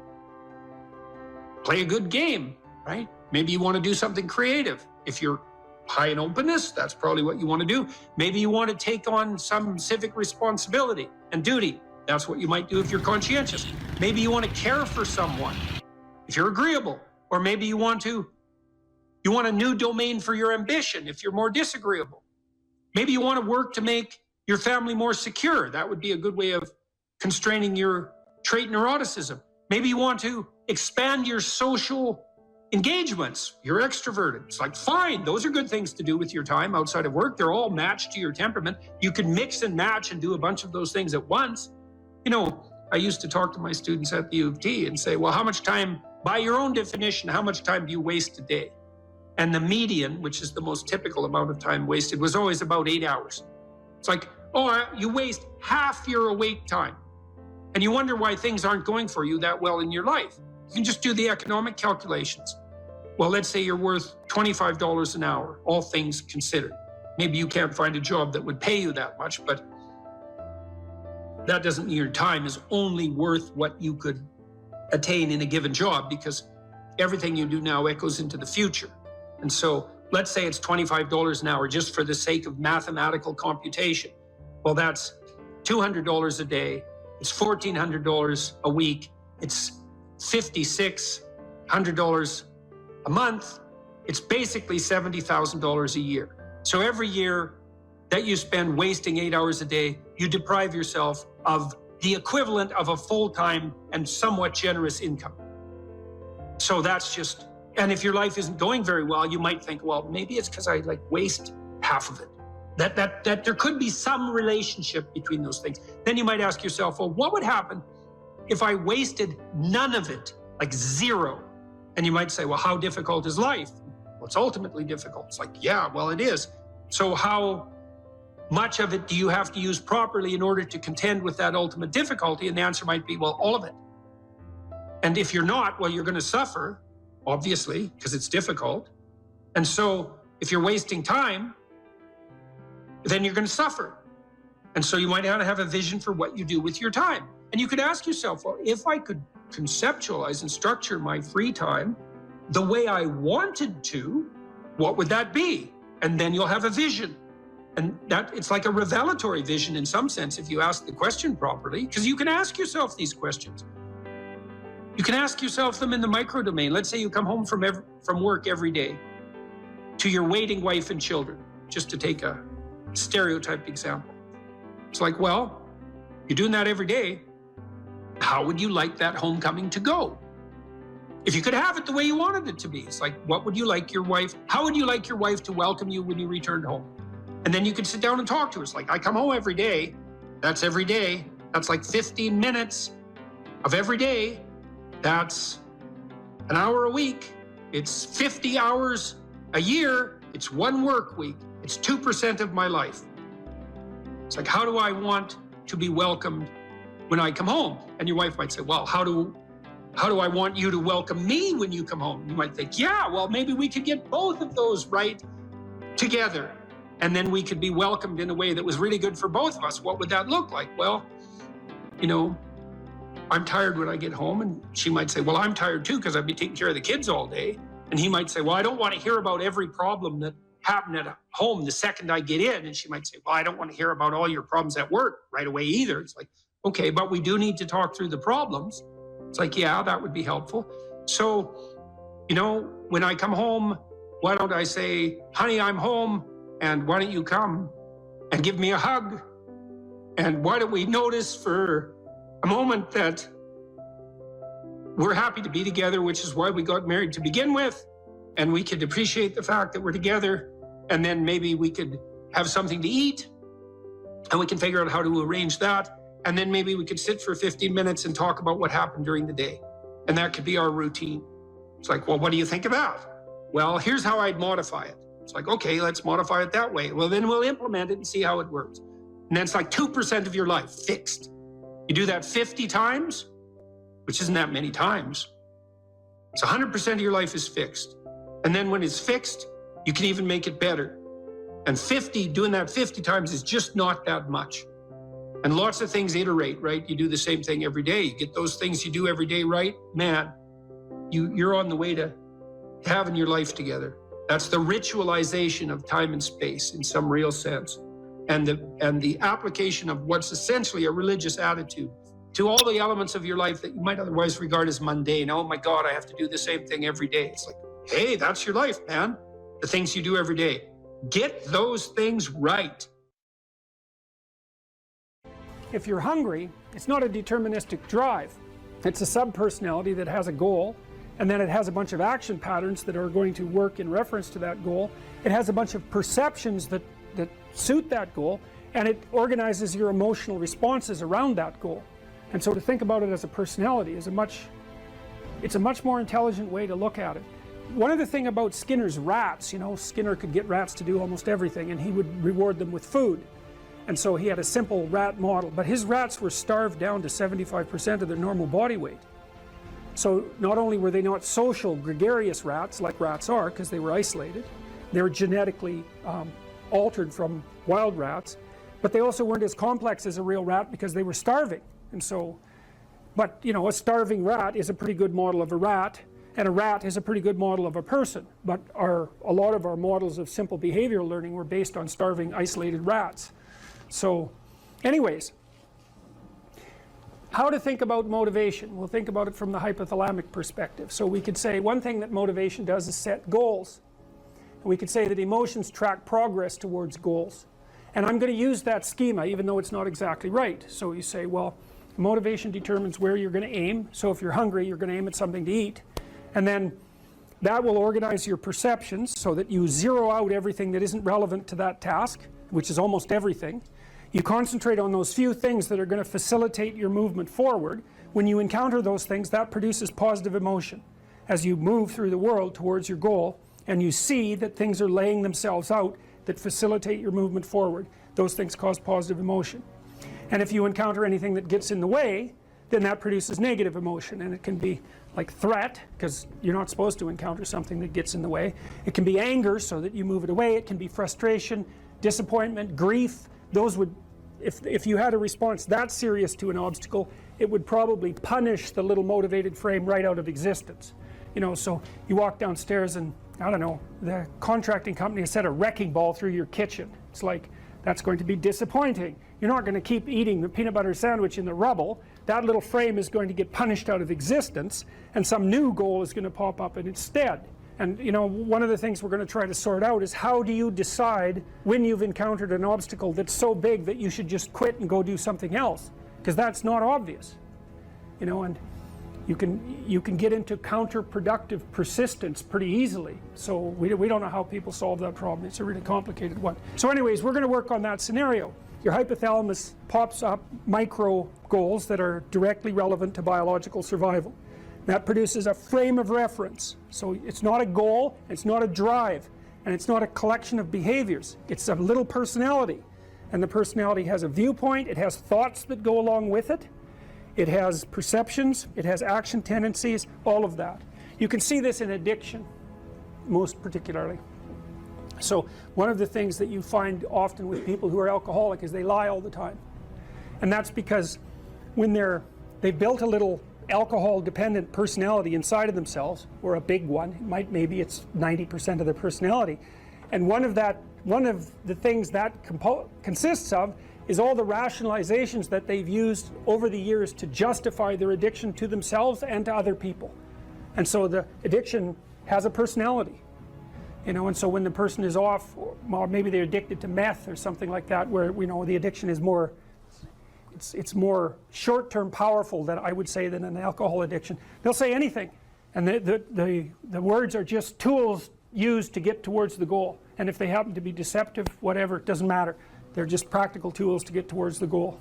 play a good game, right? Maybe you want to do something creative. If you're high in openness, that's probably what you want to do. Maybe you want to take on some civic responsibility and duty. That's what you might do if you're conscientious. Maybe you want to care for someone if you're agreeable. Or maybe you want a new domain for your ambition if you're more disagreeable. Maybe you want to work to make your family more secure. That would be a good way of constraining your trait neuroticism. Maybe you want to expand your social engagements. You're extroverted. It's like, fine, those are good things to do with your time outside of work. They're all matched to your temperament. You can mix and match and do a bunch of those things at once. You know, I used to talk to my students at the U of T and say, well, how much time, by your own definition, how much time do you waste a day? And the median, which is the most typical amount of time wasted, was always about 8 hours. It's like, oh, you waste half your awake time. And you wonder why things aren't going for you that well in your life. You can just do the economic calculations. Well, let's say you're worth $25 an hour, all things considered. Maybe you can't find a job that would pay you that much, but that doesn't mean your time is only worth what you could attain in a given job, because everything you do now echoes into the future. And so let's say it's $25 an hour just for the sake of mathematical computation. Well, that's $200 a day. It's $1,400 a week. It's $5,600 a month. It's basically $70,000 a year. So every year that you spend wasting 8 hours a day, you deprive yourself of the equivalent of a full-time and somewhat generous income. So that's just, and if your life isn't going very well, you might think, well, maybe it's because I waste half of it. That there could be some relationship between those things. Then you might ask yourself, well, what would happen if I wasted none of it, like zero? And you might say, well, how difficult is life? Well, it's ultimately difficult. It's like, yeah, well, it is. So how much of it do you have to use properly in order to contend with that ultimate difficulty? And the answer might be, well, all of it. And if you're not, well, you're going to suffer, obviously, because it's difficult. And so if you're wasting time, then you're going to suffer. And so you might want to have a vision for what you do with your time. And you could ask yourself, well, if I could conceptualize and structure my free time the way I wanted to, what would that be? And then you'll have a vision. And that it's like a revelatory vision in some sense if you ask the question properly, because you can ask yourself these questions. You can ask yourself them in the micro domain. Let's say you come home from work every day to your waiting wife and children, just to take a stereotyped example. It's like, well, you're doing that every day. How would you like that homecoming to go? If you could have it the way you wanted it to be, it's like, what would you like your wife, how would you like your wife to welcome you when you returned home? And then you could sit down and talk to her. It's like, I come home every day. That's every day. That's like 15 minutes of every day. That's an hour a week. It's 50 hours a year. It's 1 work week. It's 2% of my life. It's like, how do I want to be welcomed when I come home? And your wife might say, well, how do I want you to welcome me when you come home? You might think, yeah, well, maybe we could get both of those right together. And then we could be welcomed in a way that was really good for both of us. What would that look like? Well, you know, I'm tired when I get home. And she might say, well, I'm tired too, because I've been taking care of the kids all day. And he might say, well, I don't want to hear about every problem that happened at home the second I get in. And she might say, well, I don't want to hear about all your problems at work right away either. It's like, okay, but we do need to talk through the problems. It's like, yeah, that would be helpful. So, you know, when I come home, why don't I say, honey, I'm home, and why don't you come and give me a hug? And why don't we notice for a moment that we're happy to be together, which is why we got married to begin with, and we could appreciate the fact that we're together, and then maybe we could have something to eat, and we can figure out how to arrange that. And then maybe we could sit for 15 minutes and talk about what happened during the day. And that could be our routine. It's like, well, what do you think of that? Well, here's how I'd modify it. It's like, okay, let's modify it that way. Well, then we'll implement it and see how it works. And then it's like 2% of your life fixed. You do that 50 times, which isn't that many times. It's 100% of your life is fixed. And then when it's fixed, you can even make it better. And doing that 50 times is just not that much. And lots of things iterate, right? You do the same thing every day. You get those things you do every day right, man, you're on the way to having your life together. That's the ritualization of time and space in some real sense. And the application of what's essentially a religious attitude to all the elements of your life that you might otherwise regard as mundane. Oh my God, I have to do the same thing every day. It's like, hey, that's your life, man. The things you do every day. Get those things right. If you're hungry, it's not a deterministic drive. It's a subpersonality that has a goal, and then it has a bunch of action patterns that are going to work in reference to that goal. It has a bunch of perceptions that suit that goal, and it organizes your emotional responses around that goal. And so to think about it as a personality is it's a much more intelligent way to look at it. One of the things about Skinner's rats, you know, Skinner could get rats to do almost everything, and he would reward them with food. And so he had a simple rat model, but his rats were starved down to 75% of their normal body weight. So not only were they not social, gregarious rats like rats are, because they were isolated, they were genetically altered from wild rats, but they also weren't as complex as a real rat because they were starving. And so, but you know, a starving rat is a pretty good model of a rat, and a rat is a pretty good model of a person. But a lot of our models of simple behavioral learning were based on starving, isolated rats. So anyways, how to think about motivation? We'll think about it from the hypothalamic perspective. So we could say one thing that motivation does is set goals. And we could say that emotions track progress towards goals. And I'm going to use that schema even though it's not exactly right. So you say, well, motivation determines where you're going to aim. So if you're hungry, you're going to aim at something to eat. And then that will organize your perceptions so that you zero out everything that isn't relevant to that task, which is almost everything. You concentrate on those few things that are going to facilitate your movement forward. When you encounter those things, that produces positive emotion as you move through the world towards your goal, and you see that things are laying themselves out that facilitate your movement forward. Those things cause positive emotion. And if you encounter anything that gets in the way, then that produces negative emotion, and it can be like threat, because you're not supposed to encounter something that gets in the way. It can be anger, so that you move it away. It can be frustration, disappointment, grief. Those would, if you had a response that serious to an obstacle, it would probably punish the little motivated frame right out of existence. You know, so you walk downstairs and, I don't know, the contracting company has set a wrecking ball through your kitchen. It's like, that's going to be disappointing. You're not going to keep eating the peanut butter sandwich in the rubble. That little frame is going to get punished out of existence, and some new goal is going to pop up in its stead. And you know, one of the things we're going to try to sort out is, how do you decide when you've encountered an obstacle that's so big that you should just quit and go do something else? Because that's not obvious. You know, and you can get into counterproductive persistence pretty easily. So we don't know how people solve that problem. It's a really complicated one. So anyways, we're going to work on that scenario. Your hypothalamus pops up micro goals that are directly relevant to biological survival. That produces a frame of reference. So it's not a goal, it's not a drive, and it's not a collection of behaviors. It's a little personality. And the personality has a viewpoint, it has thoughts that go along with it. It has perceptions, it has action tendencies, all of that. You can see this in addiction, most particularly. So one of the things that you find often with people who are alcoholic is they lie all the time. And that's because when they've built a little alcohol dependent personality inside of themselves, or a big one, maybe it's 90% of their personality. And one of the things that consists of is all the rationalizations that they've used over the years to justify their addiction to themselves and to other people. And so the addiction has a personality, you know, and so when the person is off, or maybe they're addicted to meth or something like that, where, you know, the addiction is more, it's more short-term powerful, than I would say, than an alcohol addiction. They'll say anything, and the words are just tools used to get towards the goal. And if they happen to be deceptive, whatever, it doesn't matter. They're just practical tools to get towards the goal.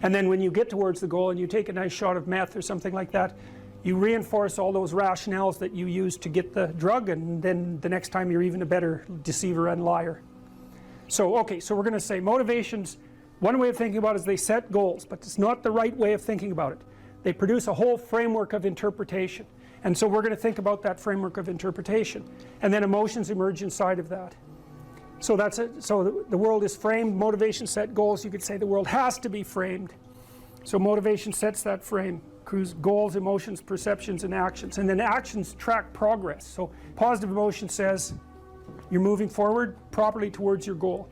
And then when you get towards the goal and you take a nice shot of meth or something like that, you reinforce all those rationales that you used to get the drug, and then the next time you're even a better deceiver and liar. So okay, so we're going to say motivations, one way of thinking about it is they set goals, but it's not the right way of thinking about it. They produce a whole framework of interpretation. And so we're going to think about that framework of interpretation. And then emotions emerge inside of that. So that's it. So the world is framed, motivation set goals. You could say the world has to be framed. So motivation sets that frame, goals, emotions, perceptions, and actions. And then actions track progress. So positive emotion says you're moving forward properly towards your goal.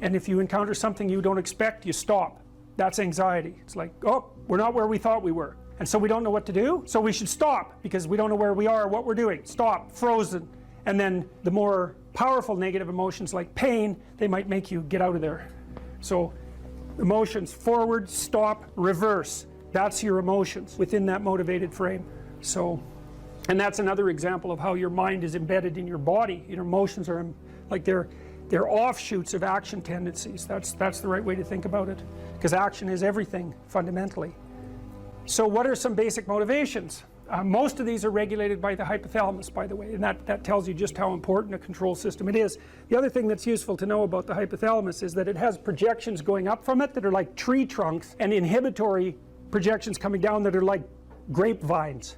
And if you encounter something you don't expect, you stop. That's anxiety. It's like, oh, we're not where we thought we were. And so we don't know what to do, so we should stop, because we don't know where we are or what we're doing. Stop, frozen. And then the more powerful negative emotions like pain, they might make you get out of there. So emotions, forward, stop, reverse. That's your emotions within that motivated frame. So, and that's another example of how your mind is embedded in your body. Your emotions are like they're offshoots of action tendencies. That's the right way to think about it, because action is everything fundamentally. So what are some basic motivations? Most of these are regulated by the hypothalamus, by the way, and that tells you just how important a control system it is. The other thing that's useful to know about the hypothalamus is that it has projections going up from it that are like tree trunks, and inhibitory projections coming down that are like grapevines.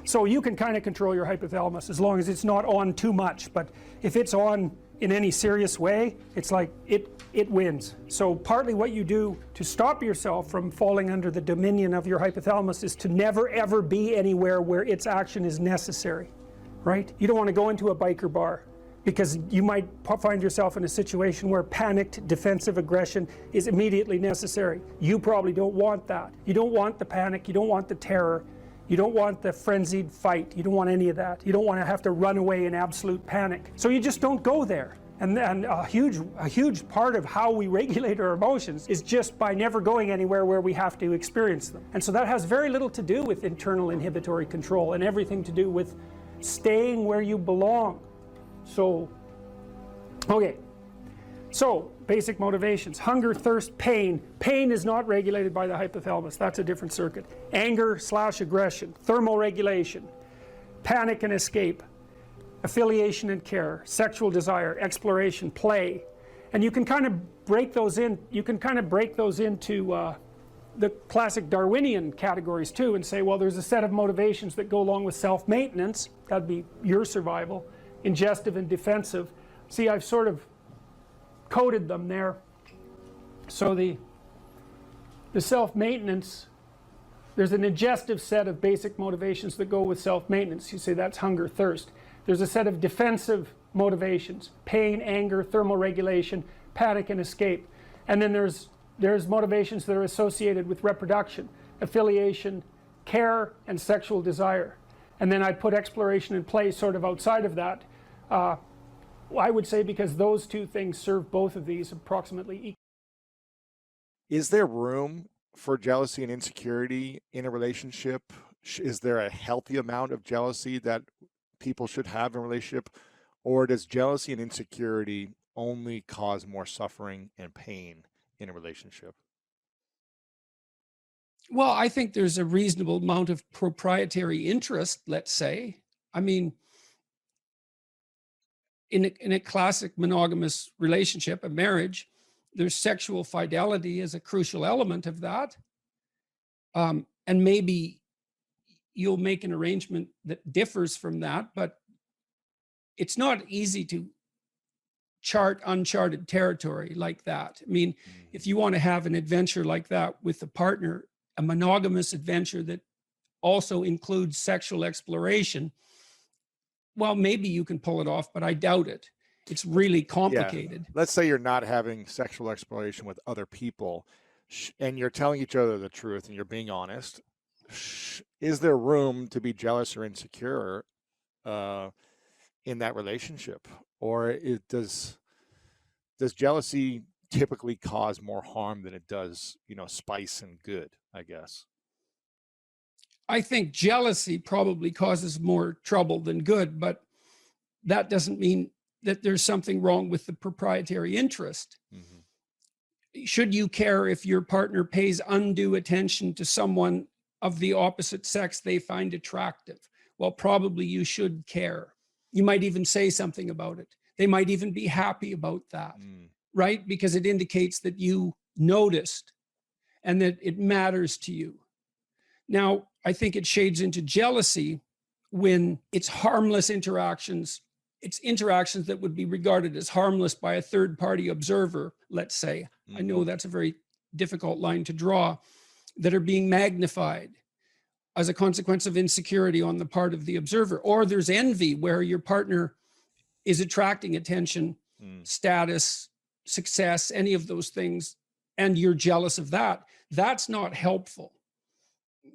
So you can kind of control your hypothalamus as long as it's not on too much, but if it's on in any serious way, it's like it wins. So partly what you do to stop yourself from falling under the dominion of your hypothalamus is to never ever be anywhere where its action is necessary, right? You don't want to go into a biker bar, because you might find yourself in a situation where panicked defensive aggression is immediately necessary. You probably don't want that. You don't want the panic, you don't want the terror, you don't want the frenzied fight, you don't want any of that. You don't want to have to run away in absolute panic. So you just don't go there. And a huge part of how we regulate our emotions is just by never going anywhere where we have to experience them. And so that has very little to do with internal inhibitory control, and everything to do with staying where you belong. So, okay. So, basic motivations: hunger, thirst, pain. Pain is not regulated by the hypothalamus. That's a different circuit. Anger/aggression, thermoregulation, panic and escape, affiliation and care, sexual desire, exploration, play. And you can kind of break those in. You can kind of break those into the classic Darwinian categories too and say, well, there's a set of motivations that go along with self-maintenance. That'd be your survival, ingestive and defensive. See, I've sort of coded them there. So the self-maintenance, there's an ingestive set of basic motivations that go with self-maintenance. You say that's hunger, thirst. There's a set of defensive motivations: pain, anger, thermal regulation, panic, and escape. And then there's motivations that are associated with reproduction, affiliation, care, and sexual desire. And then I'd put exploration and play sort of outside of that. I would say because those two things serve both of these approximately equally. Is there room for jealousy and insecurity in a relationship? Is there a healthy amount of jealousy that people should have in a relationship? Or does jealousy and insecurity only cause more suffering and pain in a relationship? Well, I think there's a reasonable amount of proprietary interest, let's say. I mean, in a classic monogamous relationship, a marriage, there's sexual fidelity as a crucial element of that. And maybe you'll make an arrangement that differs from that, but it's not easy to chart uncharted territory like that. I mean, if you want to have an adventure like that with a partner, a monogamous adventure that also includes sexual exploration, well, maybe you can pull it off, but I doubt it. It's really complicated. Yeah. Let's say you're not having sexual exploration with other people and you're telling each other the truth and you're being honest. Is there room to be jealous or insecure in that relationship? Or does jealousy typically cause more harm than it does, spice and good, I guess? I think jealousy probably causes more trouble than good, but that doesn't mean that there's something wrong with the proprietary interest. Mm-hmm. Should you care if your partner pays undue attention to someone of the opposite sex they find attractive? Well, probably you should care. You might even say something about it. They might even be happy about that, right? Because it indicates that you noticed and that it matters to you. Now, I think it shades into jealousy when it's harmless interactions. It's interactions that would be regarded as harmless by a third-party observer, let's say. Mm-hmm. I know that's a very difficult line to draw, that are being magnified as a consequence of insecurity on the part of the observer. Or there's envy, where your partner is attracting attention, status, success, any of those things, and you're jealous of that. That's not helpful.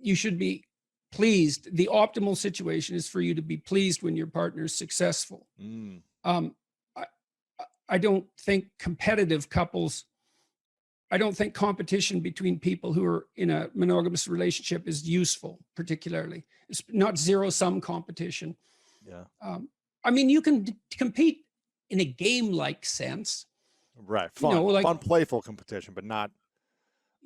You should be pleased. The optimal situation is for you to be pleased when your partner is successful. I don't think competitive couples, I don't think competition between people who are in a monogamous relationship is useful, particularly. It's not zero-sum competition. Yeah. I mean, you can compete in a game-like sense. Right. Fun, fun, playful competition, but not.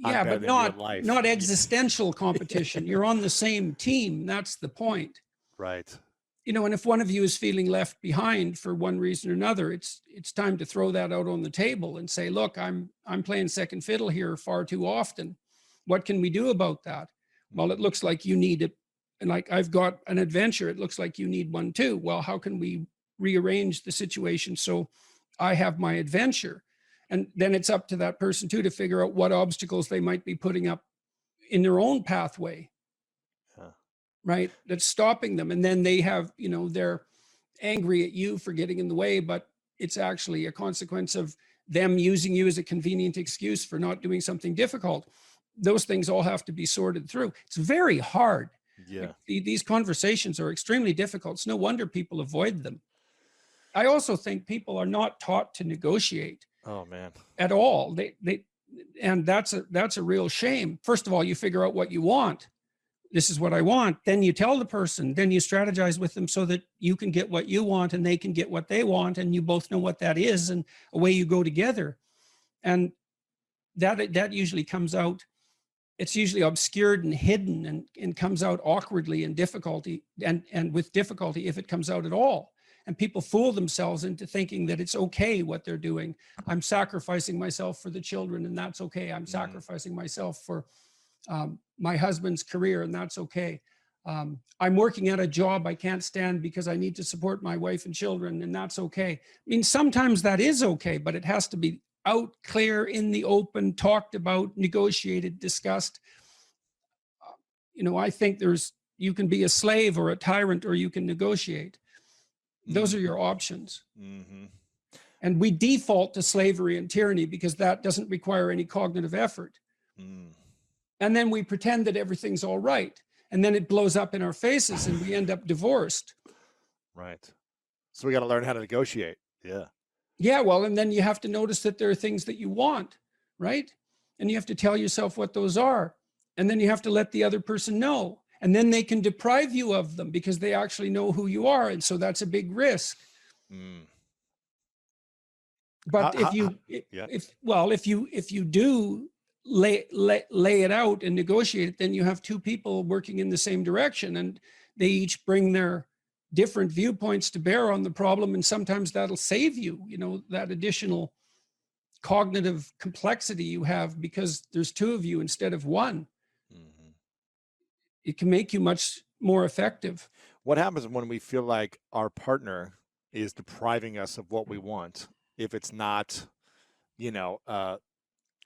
Yeah, but not existential competition. You're on the same team. That's the point. Right. And if one of you is feeling left behind for one reason or another, it's time to throw that out on the table and say, look, I'm playing second fiddle here far too often. What can we do about that? Well, it looks like you need it. And like, I've got an adventure. It looks like you need one too. Well, how can we rearrange the situation so I have my adventure? And then it's up to that person too to figure out what obstacles they might be putting up in their own pathway, right? That's stopping them. And then they have, they're angry at you for getting in the way, but it's actually a consequence of them using you as a convenient excuse for not doing something difficult. Those things all have to be sorted through. It's very hard. Yeah. Like, these conversations are extremely difficult. It's no wonder people avoid them. I also think people are not taught to negotiate. Oh man. At all. And that's a real shame. First of all, you figure out what you want. This is what I want. Then you tell the person, then you strategize with them so that you can get what you want and they can get what they want, and you both know what that is, and away you go together. And that usually comes out, it's usually obscured and hidden and comes out awkwardly and difficulty and with difficulty if it comes out at all. And people fool themselves into thinking that it's okay what they're doing. I'm sacrificing myself for the children, and that's okay. I'm sacrificing myself for my husband's career, and that's okay. I'm working at a job I can't stand because I need to support my wife and children, and that's okay. I mean, sometimes that is okay, but it has to be out clear in the open, talked about, negotiated, discussed. I think you can be a slave or a tyrant, or you can negotiate. Those are your options. Mm-hmm. And we default to slavery and tyranny because that doesn't require any cognitive effort. And then we pretend that everything's all right. And then it blows up in our faces and we end up divorced. Right. So we got to learn how to negotiate. Yeah. Yeah, well, and then you have to notice that there are things that you want, right? And you have to tell yourself what those are. And then you have to let the other person know. And then they can deprive you of them because they actually know who you are. And so that's a big risk. But if you do lay it out and negotiate it, then you have two people working in the same direction, and they each bring their different viewpoints to bear on the problem, and sometimes that'll save you, that additional cognitive complexity you have because there's two of you instead of one. It can make you much more effective. What happens when we feel like our partner is depriving us of what we want? If it's not,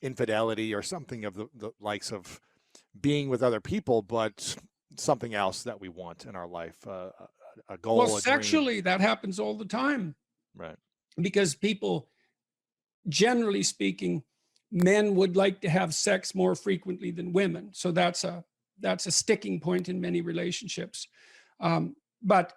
infidelity or something of the likes of being with other people, but something else that we want in our life, a goal. Well, sexually, that happens all the time. Right. Because people, generally speaking, men would like to have sex more frequently than women. So that's a sticking point in many relationships. But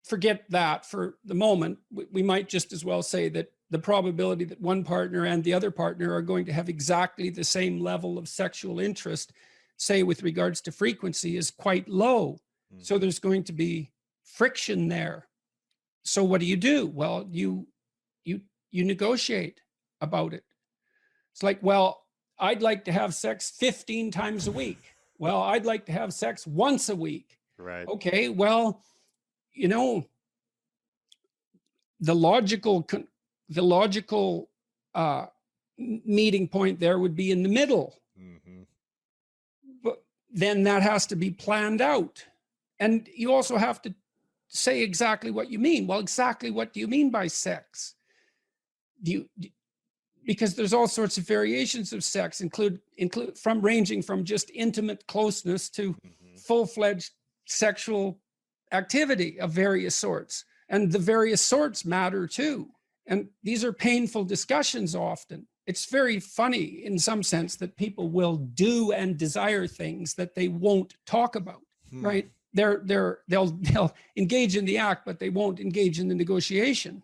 forget that for the moment. We might just as well say that the probability that one partner and the other partner are going to have exactly the same level of sexual interest, say with regards to frequency, is quite low. So there's going to be friction there. So what do? Well, you negotiate about it. It's like, well, I'd like to have sex 15 times a week. Well, I'd like to have sex once a week. Right. Okay, well, the logical meeting point there would be in the middle. But then that has to be planned out. And you also have to say exactly what you mean. Well, exactly what do you mean by sex? Because there's all sorts of variations of sex, ranging from just intimate closeness to full-fledged sexual activity of various sorts. And the various sorts matter too. And these are painful discussions often. It's very funny in some sense that people will do and desire things that they won't talk about, right? They'll engage in the act, but they won't engage in the negotiation.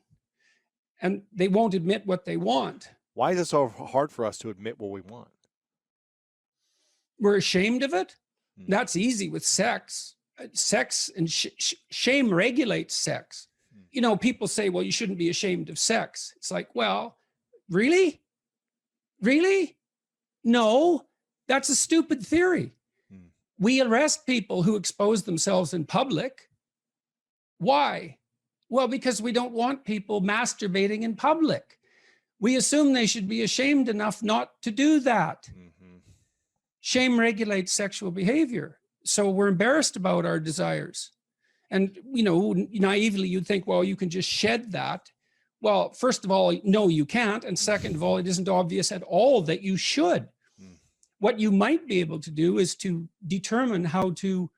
And they won't admit what they want. Why is it so hard for us to admit what we want? We're ashamed of it. That's easy with sex. Sex and shame regulates sex. People say, well, you shouldn't be ashamed of sex. It's like, well, really? Really? No, that's a stupid theory. We arrest people who expose themselves in public. Why? Well, because we don't want people masturbating in public. We assume they should be ashamed enough not to do that. Shame regulates sexual behavior. So we're embarrassed about our desires. And, naively, you'd think, well, you can just shed that. Well, first of all, no, you can't. And second of all, it isn't obvious at all that you should. What you might be able to do is to determine how to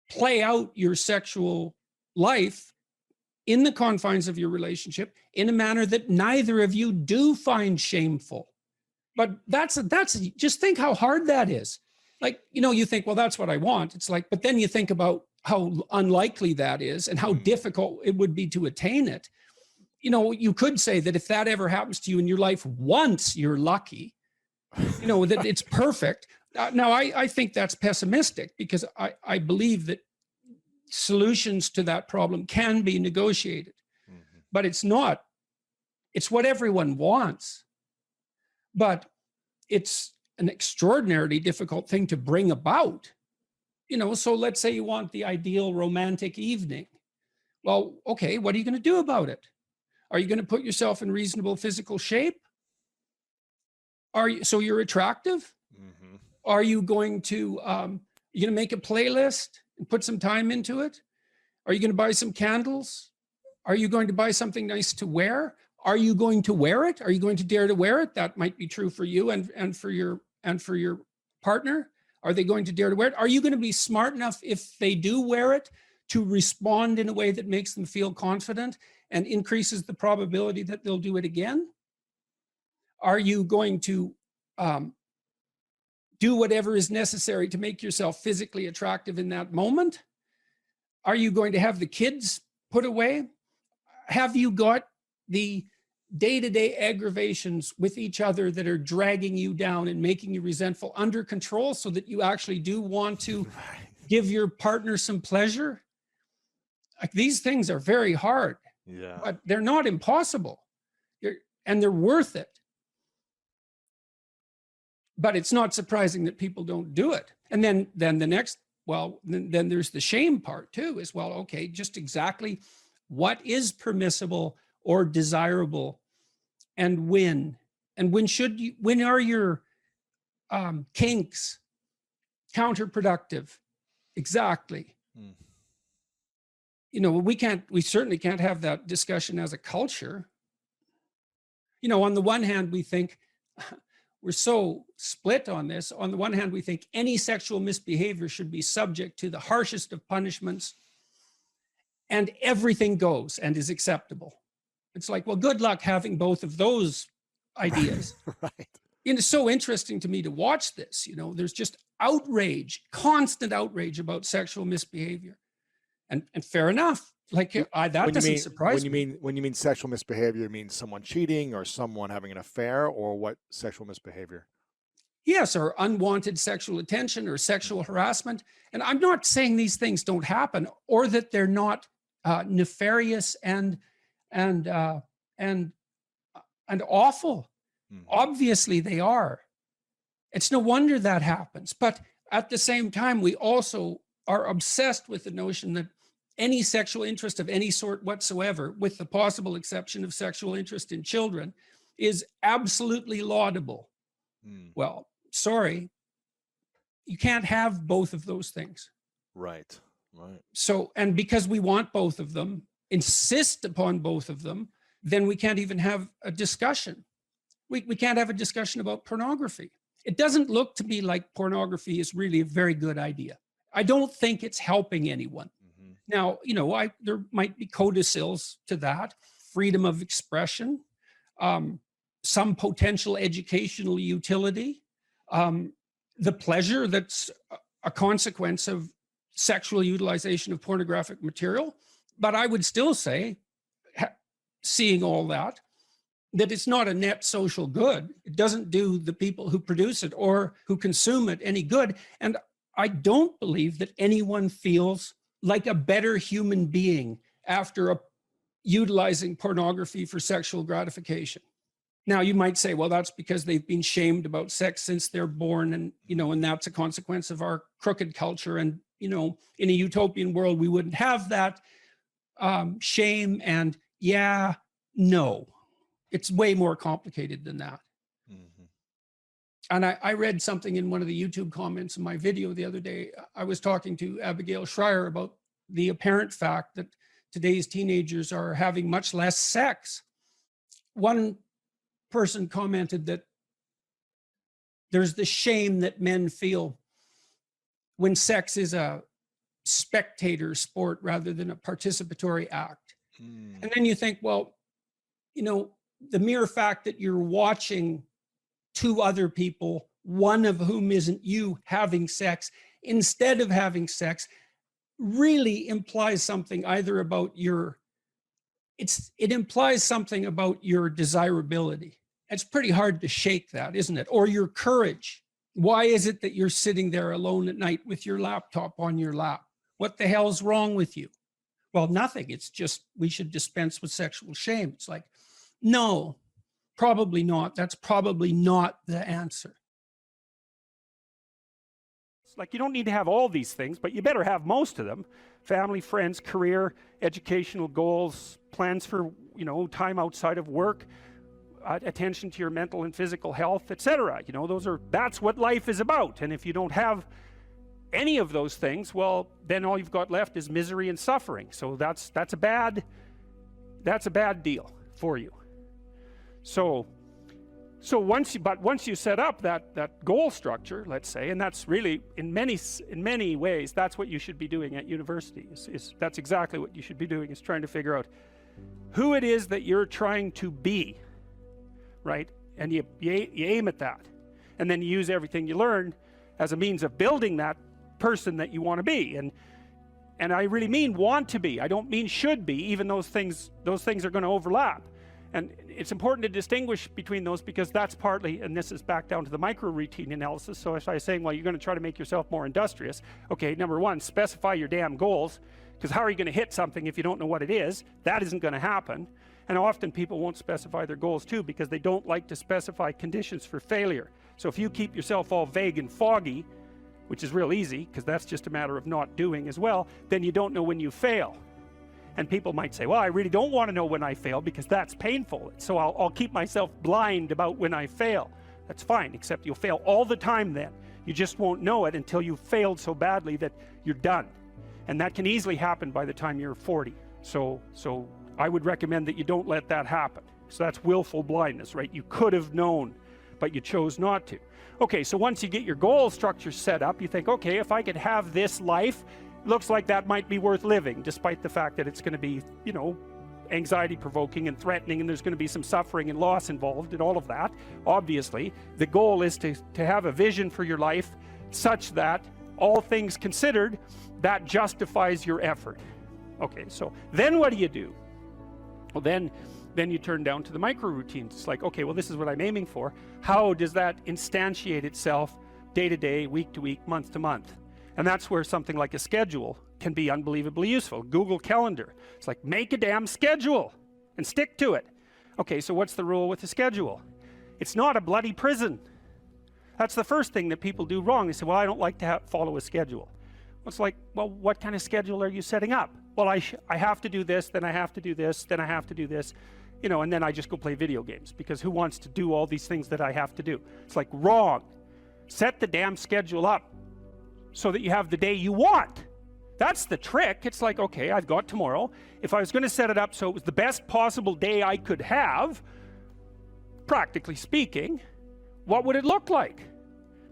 play out your sexual life in the confines of your relationship in a manner that neither of you do find shameful. But that's just think how hard that is. Like, you think, well, that's what I want. It's like, but then you think about how unlikely that is and how difficult it would be to attain it. You could say that if that ever happens to you in your life once, you're lucky, that it's perfect. Now, I think that's pessimistic because I believe that solutions to that problem can be negotiated, but it's not. It's what everyone wants, but it's an extraordinarily difficult thing to bring about. So let's say you want the ideal romantic evening. Well, okay, what are you going to do about it? Are you going to put yourself in reasonable physical shape? So you're attractive? Mm-hmm. Are you going to make a playlist and put some time into it? Are you going to buy some candles? Are you going to buy something nice to wear? Are you going to wear it? Are you going to dare to wear it? That might be true for you and for your partner. Are they going to dare to wear it? Are you going to be smart enough, if they do wear it, to respond in a way that makes them feel confident and increases the probability that they'll do it again? Are you going to do whatever is necessary to make yourself physically attractive in that moment? Are you going to have the kids put away? Have you got the day-to-day aggravations with each other that are dragging you down and making you resentful under control, so that you actually do want to give your partner some pleasure? Like, these things are very hard, Yeah. but they're not impossible. And they're worth it. But it's not surprising that people don't do it. And then the next, then there's the shame part too, as well. Okay, just exactly what is permissible or desirable, and when when are your kinks counterproductive? Exactly. We certainly can't have that discussion as a culture. On the one hand, we think, we're so split on this. On the one hand, we think any sexual misbehavior should be subject to the harshest of punishments, and everything goes and is acceptable. It's like, well, good luck having both of those ideas. Right. It's so interesting to me to watch this. There's just outrage, constant outrage about sexual misbehavior. And fair enough. Like, that doesn't surprise me. When you mean sexual misbehavior, you mean someone cheating or someone having an affair, or what sexual misbehavior? Yes, or unwanted sexual attention or sexual harassment. And I'm not saying these things don't happen, or that they're not nefarious and awful. Obviously they are. It's no wonder that happens. But at the same time, we also are obsessed with the notion that any sexual interest of any sort whatsoever, with the possible exception of sexual interest in children, is absolutely laudable. Well, sorry, you can't have both of those things. Right. So, and because we want both of them, insist upon both of them, then we can't even have a discussion. We can't have a discussion about pornography. It doesn't look to me like pornography is really a very good idea. I don't think it's helping anyone. Now, there might be codicils to that: freedom of expression, some potential educational utility, the pleasure that's a consequence of sexual utilization of pornographic material. But I would still say, seeing all that it's not a net social good. It doesn't do the people who produce it or who consume it any good. And I don't believe that anyone feels like a better human being after utilizing pornography for sexual gratification. Now, you might say, well, that's because they've been shamed about sex since they're born, and and that's a consequence of our crooked culture. And in a utopian world, we wouldn't have that shame. And no, it's way more complicated than that. And I read something in one of the YouTube comments in my video the other day. I was talking to Abigail Schreier about the apparent fact that today's teenagers are having much less sex. One person commented that there's the shame that men feel when sex is a spectator sport rather than a participatory act. And then you think, well, the mere fact that you're watching two other people, one of whom isn't you, having sex instead of having sex, really implies something either about it implies something about your desirability. It's pretty hard to shake that, isn't it? Or your courage. Why is it that you're sitting there alone at night with your laptop on your lap? What the hell's wrong with you? Well, nothing. It's just, we should dispense with sexual shame. It's like, no, probably not. That's probably not the answer. It's like, you don't need to have all these things, but you better have most of them. Family, friends, career, educational goals, plans for, time outside of work, attention to your mental and physical health, etc. You know, that's what life is about. And if you don't have any of those things, well, then all you've got left is misery and suffering. So that's a bad deal for you. So once you set up that goal structure, let's say, and that's really in many ways that's what you should be doing at university. That's exactly what you should be doing, is trying to figure out who it is that you're trying to be, right? And you aim at that, and then you use everything you learn as a means of building that person that you want to be. And I really mean want to be. I don't mean should be, even those things are going to overlap. And it's important to distinguish between those, because that's partly, and this is back down to the micro routine analysis. So if I was saying, well, you're going to try to make yourself more industrious. Okay, number one, specify your damn goals, because how are you going to hit something if you don't know what it is? That isn't going to happen. And often people won't specify their goals too, because they don't like to specify conditions for failure. So if you keep yourself all vague and foggy, which is real easy, because that's just a matter of not doing as well, then you don't know when you fail. And people might say, well, I really don't want to know when I fail, because that's painful, so I'll keep myself blind about when I fail. That's fine, except you'll fail all the time then. You just won't know it until you've failed so badly that you're done. And that can easily happen by the time you're 40. So I would recommend that you don't let that happen. So that's willful blindness, right? You could have known, but you chose not to. Okay, so once you get your goal structure set up, you think, okay, if I could have this life, looks like that might be worth living, despite the fact that it's going to be, you know, anxiety provoking and threatening, and there's going to be some suffering and loss involved and all of that. Obviously, the goal is to have a vision for your life such that, all things considered, that justifies your effort. Okay, so then what do you do? Well, then you turn down to the micro routines. It's like, okay, well, this is what I'm aiming for. How does that instantiate itself day to day, week to week, month to month? And that's where something like a schedule can be unbelievably useful. Google Calendar. It's like, make a damn schedule and stick to it. Okay, so what's the rule with the schedule? It's not a bloody prison. That's the first thing that people do wrong. They say, well, I don't like to follow a schedule. Well, it's like, well, what kind of schedule are you setting up? Well, I have to do this, then I have to do this, then I have to do this, you know, and then I just go play video games, because who wants to do all these things that I have to do? It's like, wrong. Set the damn schedule up so that you have the day you want. That's the trick. It's like, okay, I've got tomorrow. If I was going to set it up so it was the best possible day I could have, practically speaking, what would it look like?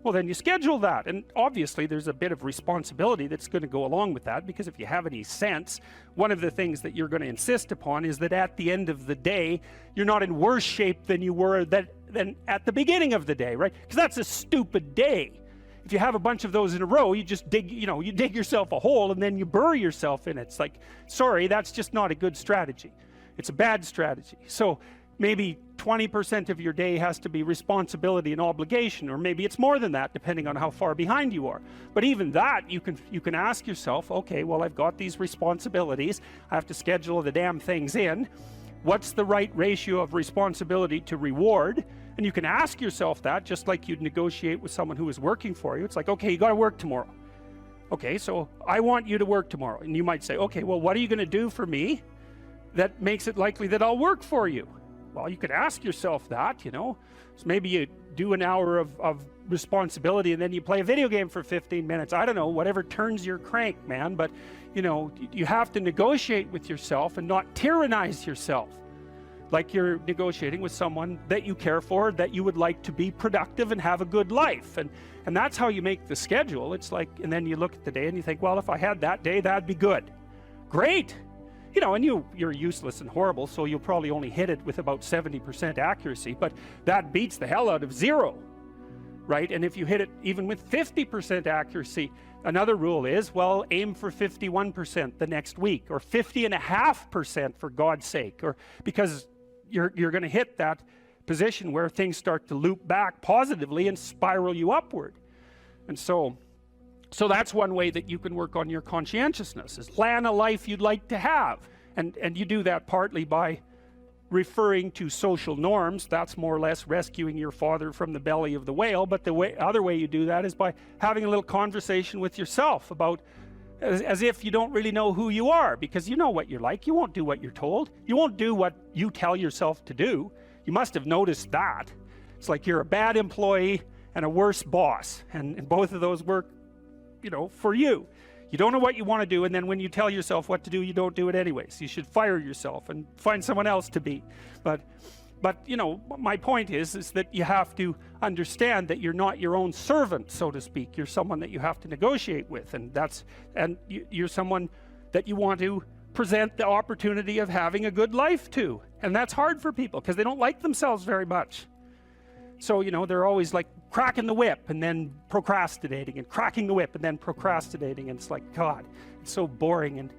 Well, then you schedule that. And obviously there's a bit of responsibility that's going to go along with that, because if you have any sense, one of the things that you're going to insist upon is that at the end of the day, you're not in worse shape than you were than at the beginning of the day, right? Because that's a stupid day. If you have a bunch of those in a row, you just dig yourself a hole and then you bury yourself in it. It's like, sorry, that's just not a good strategy. It's a bad strategy. So maybe 20% of your day has to be responsibility and obligation, or maybe it's more than that, depending on how far behind you are. But even that, you can ask yourself, okay, well, I've got these responsibilities. I have to schedule the damn things in. What's the right ratio of responsibility to reward? And you can ask yourself that, just like you'd negotiate with someone who is working for you. It's like, okay, you got to work tomorrow. Okay, so I want you to work tomorrow. And you might say, okay, well, what are you going to do for me that makes it likely that I'll work for you? Well, you could ask yourself that, you know. So maybe you do an hour of responsibility and then you play a video game for 15 minutes. I don't know, whatever turns your crank, man. But, you know, you have to negotiate with yourself and not tyrannize yourself. Like you're negotiating with someone that you care for, that you would like to be productive and have a good life. And that's how you make the schedule. It's like, and then you look at the day and you think, well, if I had that day, that'd be good. Great. You know, and you're useless and horrible, so you'll probably only hit it with about 70% accuracy, but that beats the hell out of 0, right? And if you hit it even with 50% accuracy, another rule is, well, aim for 51% the next week, or 50.5% for God's sake, or because you're going to hit that position where things start to loop back positively and spiral you upward. And so that's one way that you can work on your conscientiousness, is plan a life you'd like to have. And you do that partly by referring to social norms. That's more or less rescuing your father from the belly of the whale. But the other way you do that is by having a little conversation with yourself about, as if you don't really know who you are, because you know what you're like. You won't do what you're told. You won't do what you tell yourself to do. You must have noticed that. It's like you're a bad employee and a worse boss, and both of those work, you know, for you. You don't know what you want to do, and then when you tell yourself what to do, you don't do it anyways. You should fire yourself and find someone else to be. But you know, my point is that you have to understand that you're not your own servant, so to speak. You're someone that you have to negotiate with, and you're someone that you want to present the opportunity of having a good life to. And that's hard for people because they don't like themselves very much. So, you know, they're always like cracking the whip and then procrastinating, and cracking the whip and then procrastinating, and it's like, God, it's so boring and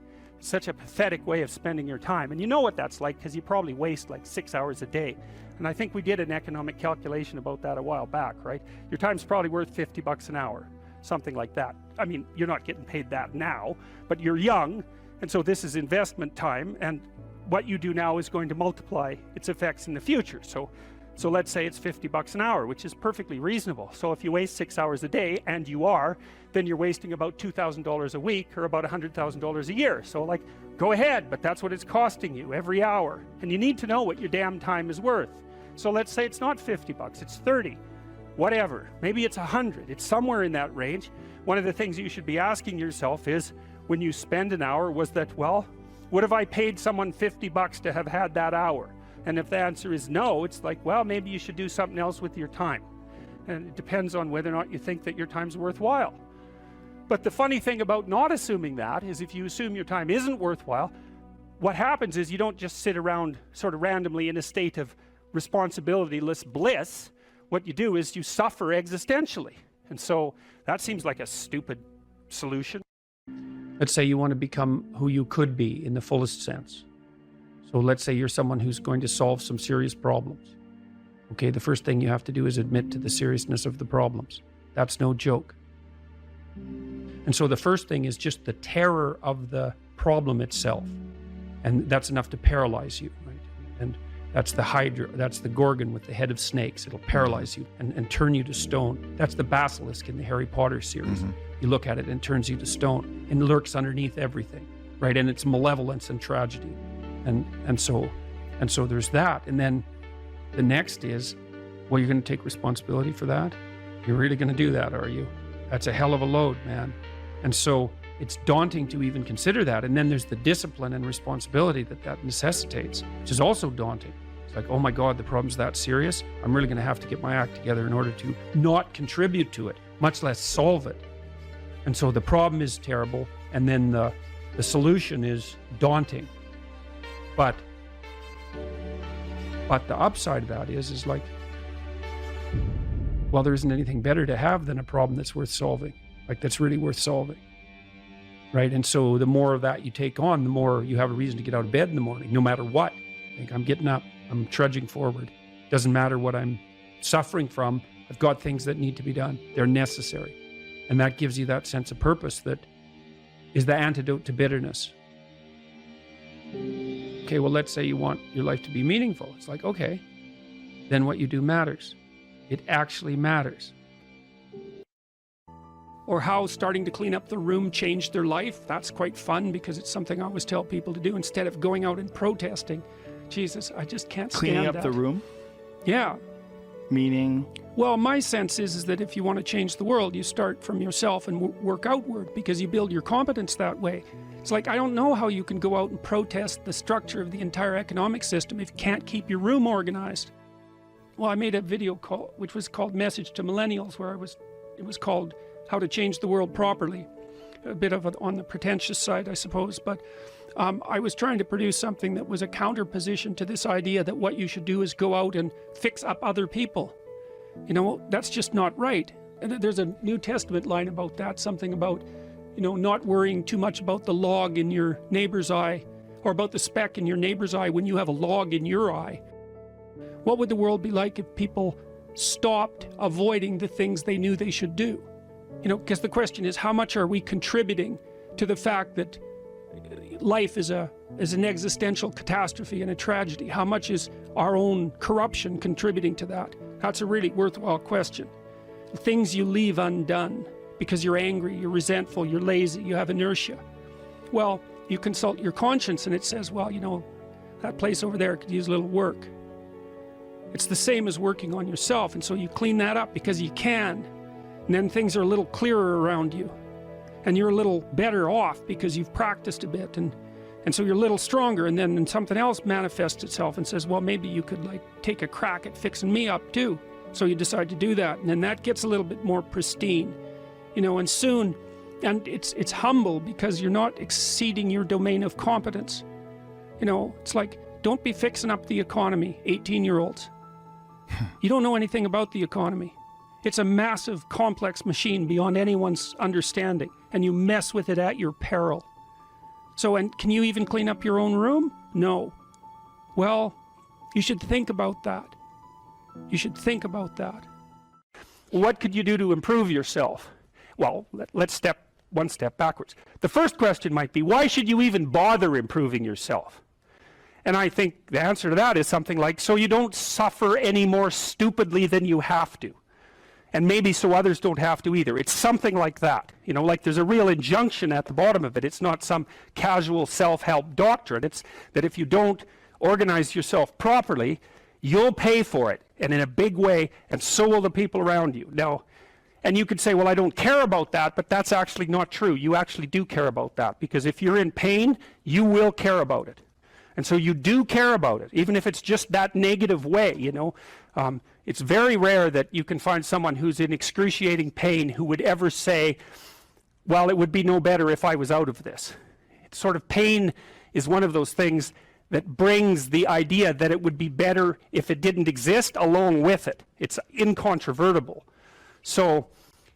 such a pathetic way of spending your time. And you know what that's like because you probably waste like 6 hours a day. And I think we did an economic calculation about that a while back, right? Your time's probably worth $50 an hour, something like that. I mean, you're not getting paid that now, but you're young, and so this is investment time, and what you do now is going to multiply its effects in the future. So let's say it's $50 an hour, which is perfectly reasonable. So if you waste 6 hours a day, and you are, then you're wasting about $2,000 a week, or about $100,000 a year. So like, go ahead, but that's what it's costing you every hour. And you need to know what your damn time is worth. So let's say it's not $50, it's 30, whatever. Maybe it's 100, it's somewhere in that range. One of the things you should be asking yourself is, when you spend an hour, was that, well, would have I paid someone $50 to have had that hour? And if the answer is no, it's like, well, maybe you should do something else with your time. And it depends on whether or not you think that your time's worthwhile. But the funny thing about not assuming that is, if you assume your time isn't worthwhile, what happens is you don't just sit around sort of randomly in a state of responsibilityless bliss. What you do is you suffer existentially. And so that seems like a stupid solution. Let's say you want to become who you could be in the fullest sense. So let's say you're someone who's going to solve some serious problems. Okay, the first thing you have to do is admit to the seriousness of the problems. That's no joke. And so the first thing is just the terror of the problem itself. And that's enough to paralyze you, right? And that's the Hydra, that's the Gorgon with the head of snakes. It'll paralyze you and turn you to stone. That's the basilisk in the Harry Potter series. You look at it and it turns you to stone and lurks underneath everything, right? And it's malevolence and tragedy. And so there's that. And then the next is, well, you're going to take responsibility for that? You're really going to do that, are you? That's a hell of a load, man. And so it's daunting to even consider that. And then there's the discipline and responsibility that necessitates, which is also daunting. It's like, oh my God, the problem's that serious? I'm really going to have to get my act together in order to not contribute to it, much less solve it. And so the problem is terrible, and then the solution is daunting. But the upside of that is like, well, there isn't anything better to have than a problem that's worth solving, like that's really worth solving, right? And so the more of that you take on, the more you have a reason to get out of bed in the morning, no matter what. Like, I'm getting up, I'm trudging forward. Doesn't matter what I'm suffering from. I've got things that need to be done. They're necessary. And that gives you that sense of purpose that is the antidote to bitterness. Okay, well, let's say you want your life to be meaningful. It's like, okay, then what you do matters. It actually matters. Or how starting to clean up the room changed their life. That's quite fun because it's something I always tell people to do instead of going out and protesting. Jesus, I just can't stand that. Cleaning up the room? Yeah. Meaning? Well, my sense is that if you want to change the world, you start from yourself and work outward, because you build your competence that way. It's like, I don't know how you can go out and protest the structure of the entire economic system if you can't keep your room organized. Well, I made a video call, which was called Message to Millennials, where it was called How to Change the World Properly. A bit of on the pretentious side, I suppose, but I was trying to produce something that was a counterposition to this idea that what you should do is go out and fix up other people. You know, that's just not right. And there's a New Testament line about that, something about, you know, not worrying too much about the log in your neighbor's eye, or about the speck in your neighbor's eye when you have a log in your eye. What would the world be like if people stopped avoiding the things they knew they should do? You know, because the question is, how much are we contributing to the fact that life is an existential catastrophe and a tragedy? How much is our own corruption contributing to that? That's a really worthwhile question. The things you leave undone because you're angry, you're resentful, you're lazy, you have inertia. Well, you consult your conscience and it says, well, you know, that place over there could use a little work. It's the same as working on yourself, and so you clean that up because you can, and then things are a little clearer around you, and you're a little better off because you've practiced a bit, and so you're a little stronger, and then something else manifests itself and says, well, maybe you could like take a crack at fixing me up too. So you decide to do that, and then that gets a little bit more pristine, you know, and soon, and it's humble because you're not exceeding your domain of competence. You know, it's like, don't be fixing up the economy, 18-year-olds. You don't know anything about the economy. It's a massive, complex machine beyond anyone's understanding, and you mess with it at your peril. So, and can you even clean up your own room? No. Well, you should think about that. You should think about that. What could you do to improve yourself? Well, let's step one step backwards. The first question might be, why should you even bother improving yourself? And I think the answer to that is something like, so you don't suffer any more stupidly than you have to. And maybe so others don't have to either. It's something like that. You know, like there's a real injunction at the bottom of it. It's not some casual self-help doctrine. It's that if you don't organize yourself properly, you'll pay for it, and in a big way, and so will the people around you. Now, and you could say, well, I don't care about that, but that's actually not true. You actually do care about that, because if you're in pain, you will care about it. And so you do care about it, even if it's just that negative way, you know. It's very rare that you can find someone who's in excruciating pain who would ever say, well, it would be no better if I was out of this. It's sort of pain is one of those things that brings the idea that it would be better if it didn't exist along with it. It's incontrovertible. So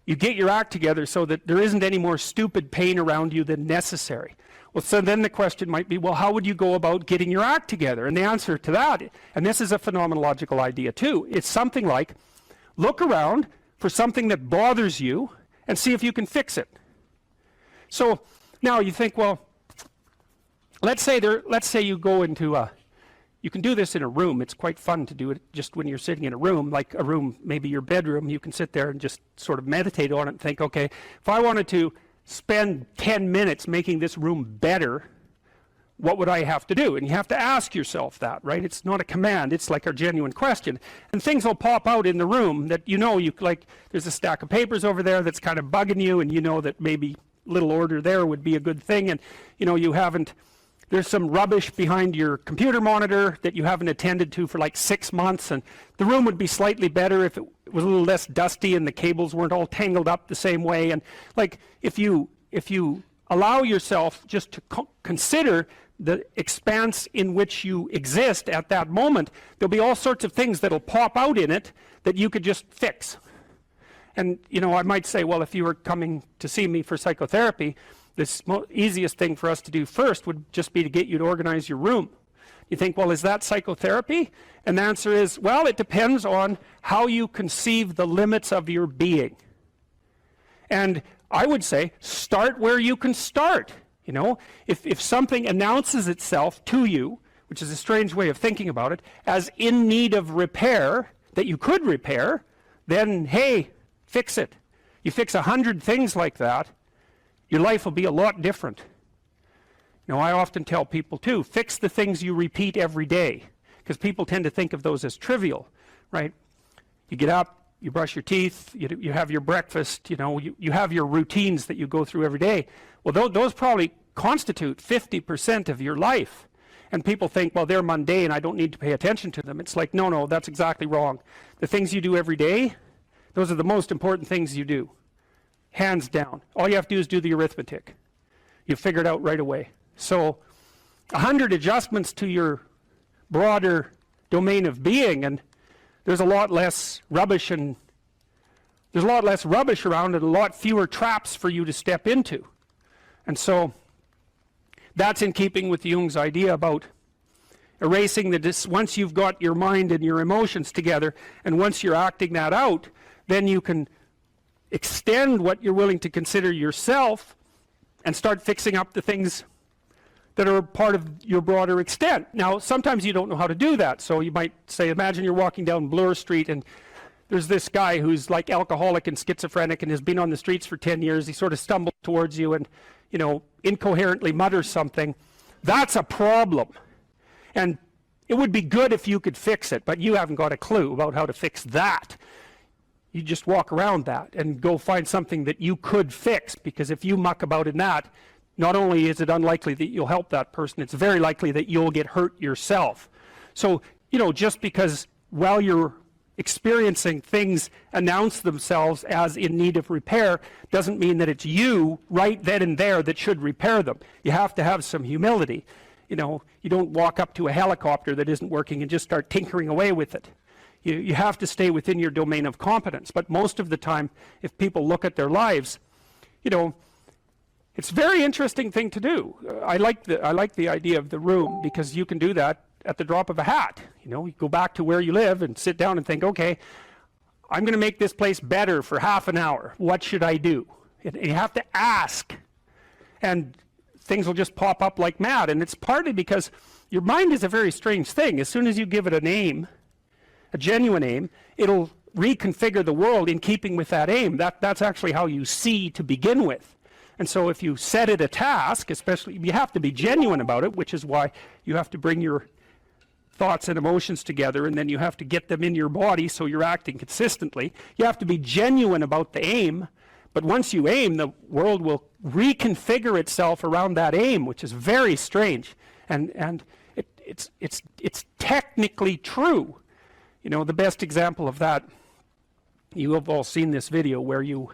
you get your act together so that there isn't any more stupid pain around you than necessary. Well, so then the question might be, well, how would you go about getting your act together? And the answer to that, and this is a phenomenological idea too, it's something like, look around for something that bothers you and see if you can fix it. So now you think, well, let's say you go into you can do this in a room. It's quite fun to do it just when you're sitting in a room, like a room, maybe your bedroom. You can sit there and just sort of meditate on it and think, okay, if I wanted to spend 10 minutes making this room better, what would I have to do? And you have to ask yourself that, right? It's not a command, it's like a genuine question. And things will pop out in the room that you know, like there's a stack of papers over there that's kind of bugging you, and you know that maybe little order there would be a good thing, and you know you haven't, there's some rubbish behind your computer monitor that you haven't attended to for like 6 months, and the room would be slightly better if it was a little less dusty and the cables weren't all tangled up the same way. And like if you allow yourself just to consider the expanse in which you exist at that moment, there'll be all sorts of things that'll pop out in it that you could just fix. And you know, I might say, well, if you were coming to see me for psychotherapy, the easiest thing for us to do first would just be to get you to organize your room. You think, well, is that psychotherapy? And the answer is, well, it depends on how you conceive the limits of your being. And I would say, start where you can start. You know, if something announces itself to you, which is a strange way of thinking about it, as in need of repair, that you could repair, then, hey, fix it. You fix 100 things like that, your life will be a lot different. You know, I often tell people too, fix the things you repeat every day, because people tend to think of those as trivial, right? You get up, you brush your teeth, you have your breakfast, you know, you have your routines that you go through every day. Well, those probably constitute 50% of your life. And people think, well, they're mundane, I don't need to pay attention to them. It's like, no, that's exactly wrong. The things you do every day, those are the most important things you do. Hands down. All you have to do is do the arithmetic. You figure it out right away. So 100 adjustments to your broader domain of being, and there's a lot less rubbish, and there's a lot less rubbish around, and a lot fewer traps for you to step into. And so that's in keeping with Jung's idea about erasing once you've got your mind and your emotions together, and once you're acting that out, then you can extend what you're willing to consider yourself and start fixing up the things that are part of your broader extent. Now, sometimes you don't know how to do that. So you might say, imagine you're walking down Bloor Street and there's this guy who's like alcoholic and schizophrenic and has been on the streets for 10 years. He sort of stumbles towards you and, you know, incoherently mutters something. That's a problem. And it would be good if you could fix it, but you haven't got a clue about how to fix that. You just walk around that and go find something that you could fix, because if you muck about in that, not only is it unlikely that you'll help that person, it's very likely that you'll get hurt yourself. So, you know, just because while you're experiencing things announce themselves as in need of repair doesn't mean that it's you right then and there that should repair them. You have to have some humility. You know, you don't walk up to a helicopter that isn't working and just start tinkering away with it. You have to stay within your domain of competence. But most of the time, if people look at their lives, you know, it's a very interesting thing to do. I like the idea of the room, because you can do that at the drop of a hat. You know, you go back to where you live and sit down and think, okay, I'm going to make this place better for half an hour. What should I do? And you have to ask, and things will just pop up like mad. And it's partly because your mind is a very strange thing. As soon as you give it a name, a genuine aim, it'll reconfigure the world in keeping with that aim. That's actually how you see to begin with. And so if you set it a task, especially, you have to be genuine about it, which is why you have to bring your thoughts and emotions together, and then you have to get them in your body so you're acting consistently. You have to be genuine about the aim, but once you aim, the world will reconfigure itself around that aim, which is very strange. And it's technically true. You know, the best example of that, you have all seen this video where you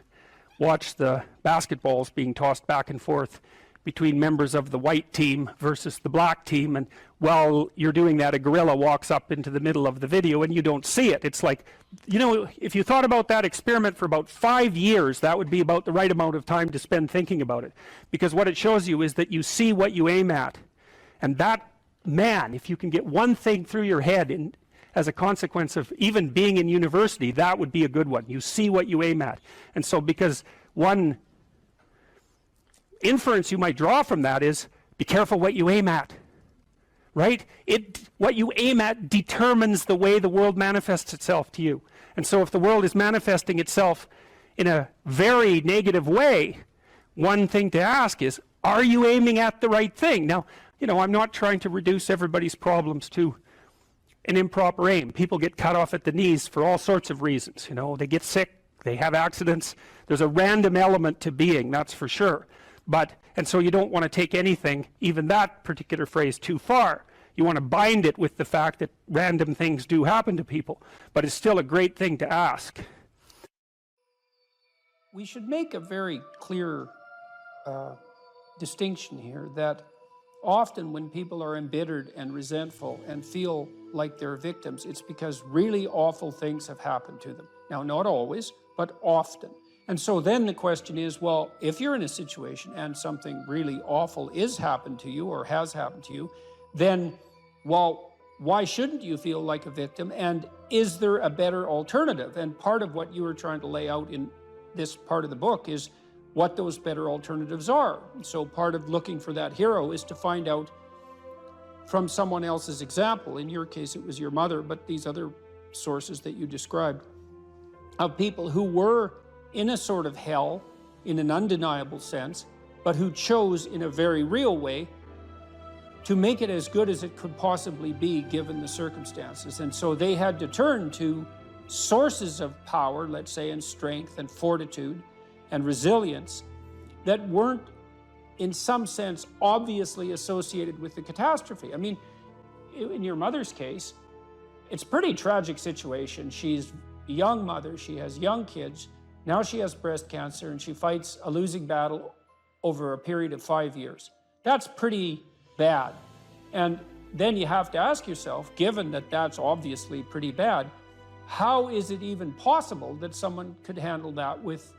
watch the basketballs being tossed back and forth between members of the white team versus the black team, and while you're doing that, a gorilla walks up into the middle of the video and you don't see it. It's like, you know, if you thought about that experiment for about 5 years, that would be about the right amount of time to spend thinking about it, because what it shows you is that you see what you aim at. And that, man, if you can get one thing through your head as a consequence of even being in university, that would be a good one. You see what you aim at. And so, because one inference you might draw from that is, be careful what you aim at, right? What you aim at determines the way the world manifests itself to you. And so if the world is manifesting itself in a very negative way, one thing to ask is, are you aiming at the right thing? Now, you know, I'm not trying to reduce everybody's problems to an improper aim. People get cut off at the knees for all sorts of reasons. You know, they get sick, they have accidents. There's a random element to being, that's for sure. And so you don't want to take anything, even that particular phrase, too far. You want to bind it with the fact that random things do happen to people, but it's still a great thing to ask. We should make a very clear distinction here that often when people are embittered and resentful and feel like they're victims, it's because really awful things have happened to them. Now, not always, but often. And so then the question is, well, if you're in a situation and something really awful is happened to you or has happened to you, then, well, why shouldn't you feel like a victim? And is there a better alternative? And part of what you were trying to lay out in this part of the book is what those better alternatives are. So part of looking for that hero is to find out from someone else's example. In your case, it was your mother, but these other sources that you described, of people who were in a sort of hell, in an undeniable sense, but who chose in a very real way to make it as good as it could possibly be given the circumstances. And so they had to turn to sources of power, let's say, and strength and fortitude and resilience that weren't, in some sense, obviously associated with the catastrophe. I mean, in your mother's case, it's a pretty tragic situation. She's a young mother, she has young kids, now she has breast cancer, and she fights a losing battle over a period of 5 years. That's pretty bad. And then you have to ask yourself, given that that's obviously pretty bad, how is it even possible that someone could handle that with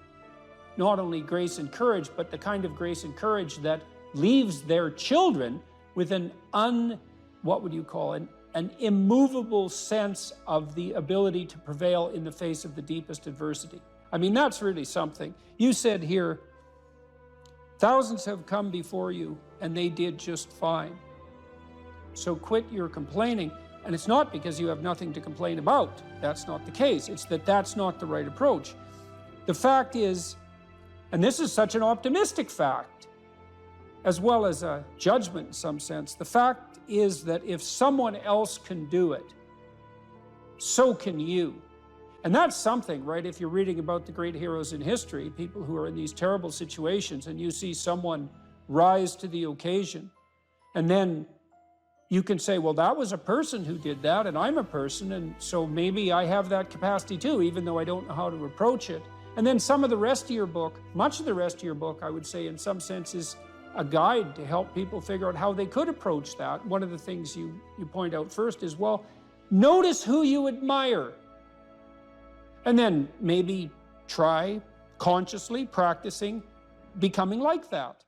not only grace and courage, but the kind of grace and courage that leaves their children with an immovable sense of the ability to prevail in the face of the deepest adversity. I mean, that's really something. You said here, thousands have come before you and they did just fine. So quit your complaining. And it's not because you have nothing to complain about. That's not the case. It's that that's not the right approach. The fact is, and this is such an optimistic fact, as well as a judgment in some sense. The fact is that if someone else can do it, so can you. And that's something, right? If you're reading about the great heroes in history, people who are in these terrible situations, and you see someone rise to the occasion, and then you can say, well, that was a person who did that, and I'm a person, and so maybe I have that capacity too, even though I don't know how to approach it. And then some of the rest of your book, much of the rest of your book, I would say in some sense is a guide to help people figure out how they could approach that. One of the things you point out first is, well, notice who you admire. And then maybe try consciously practicing becoming like that.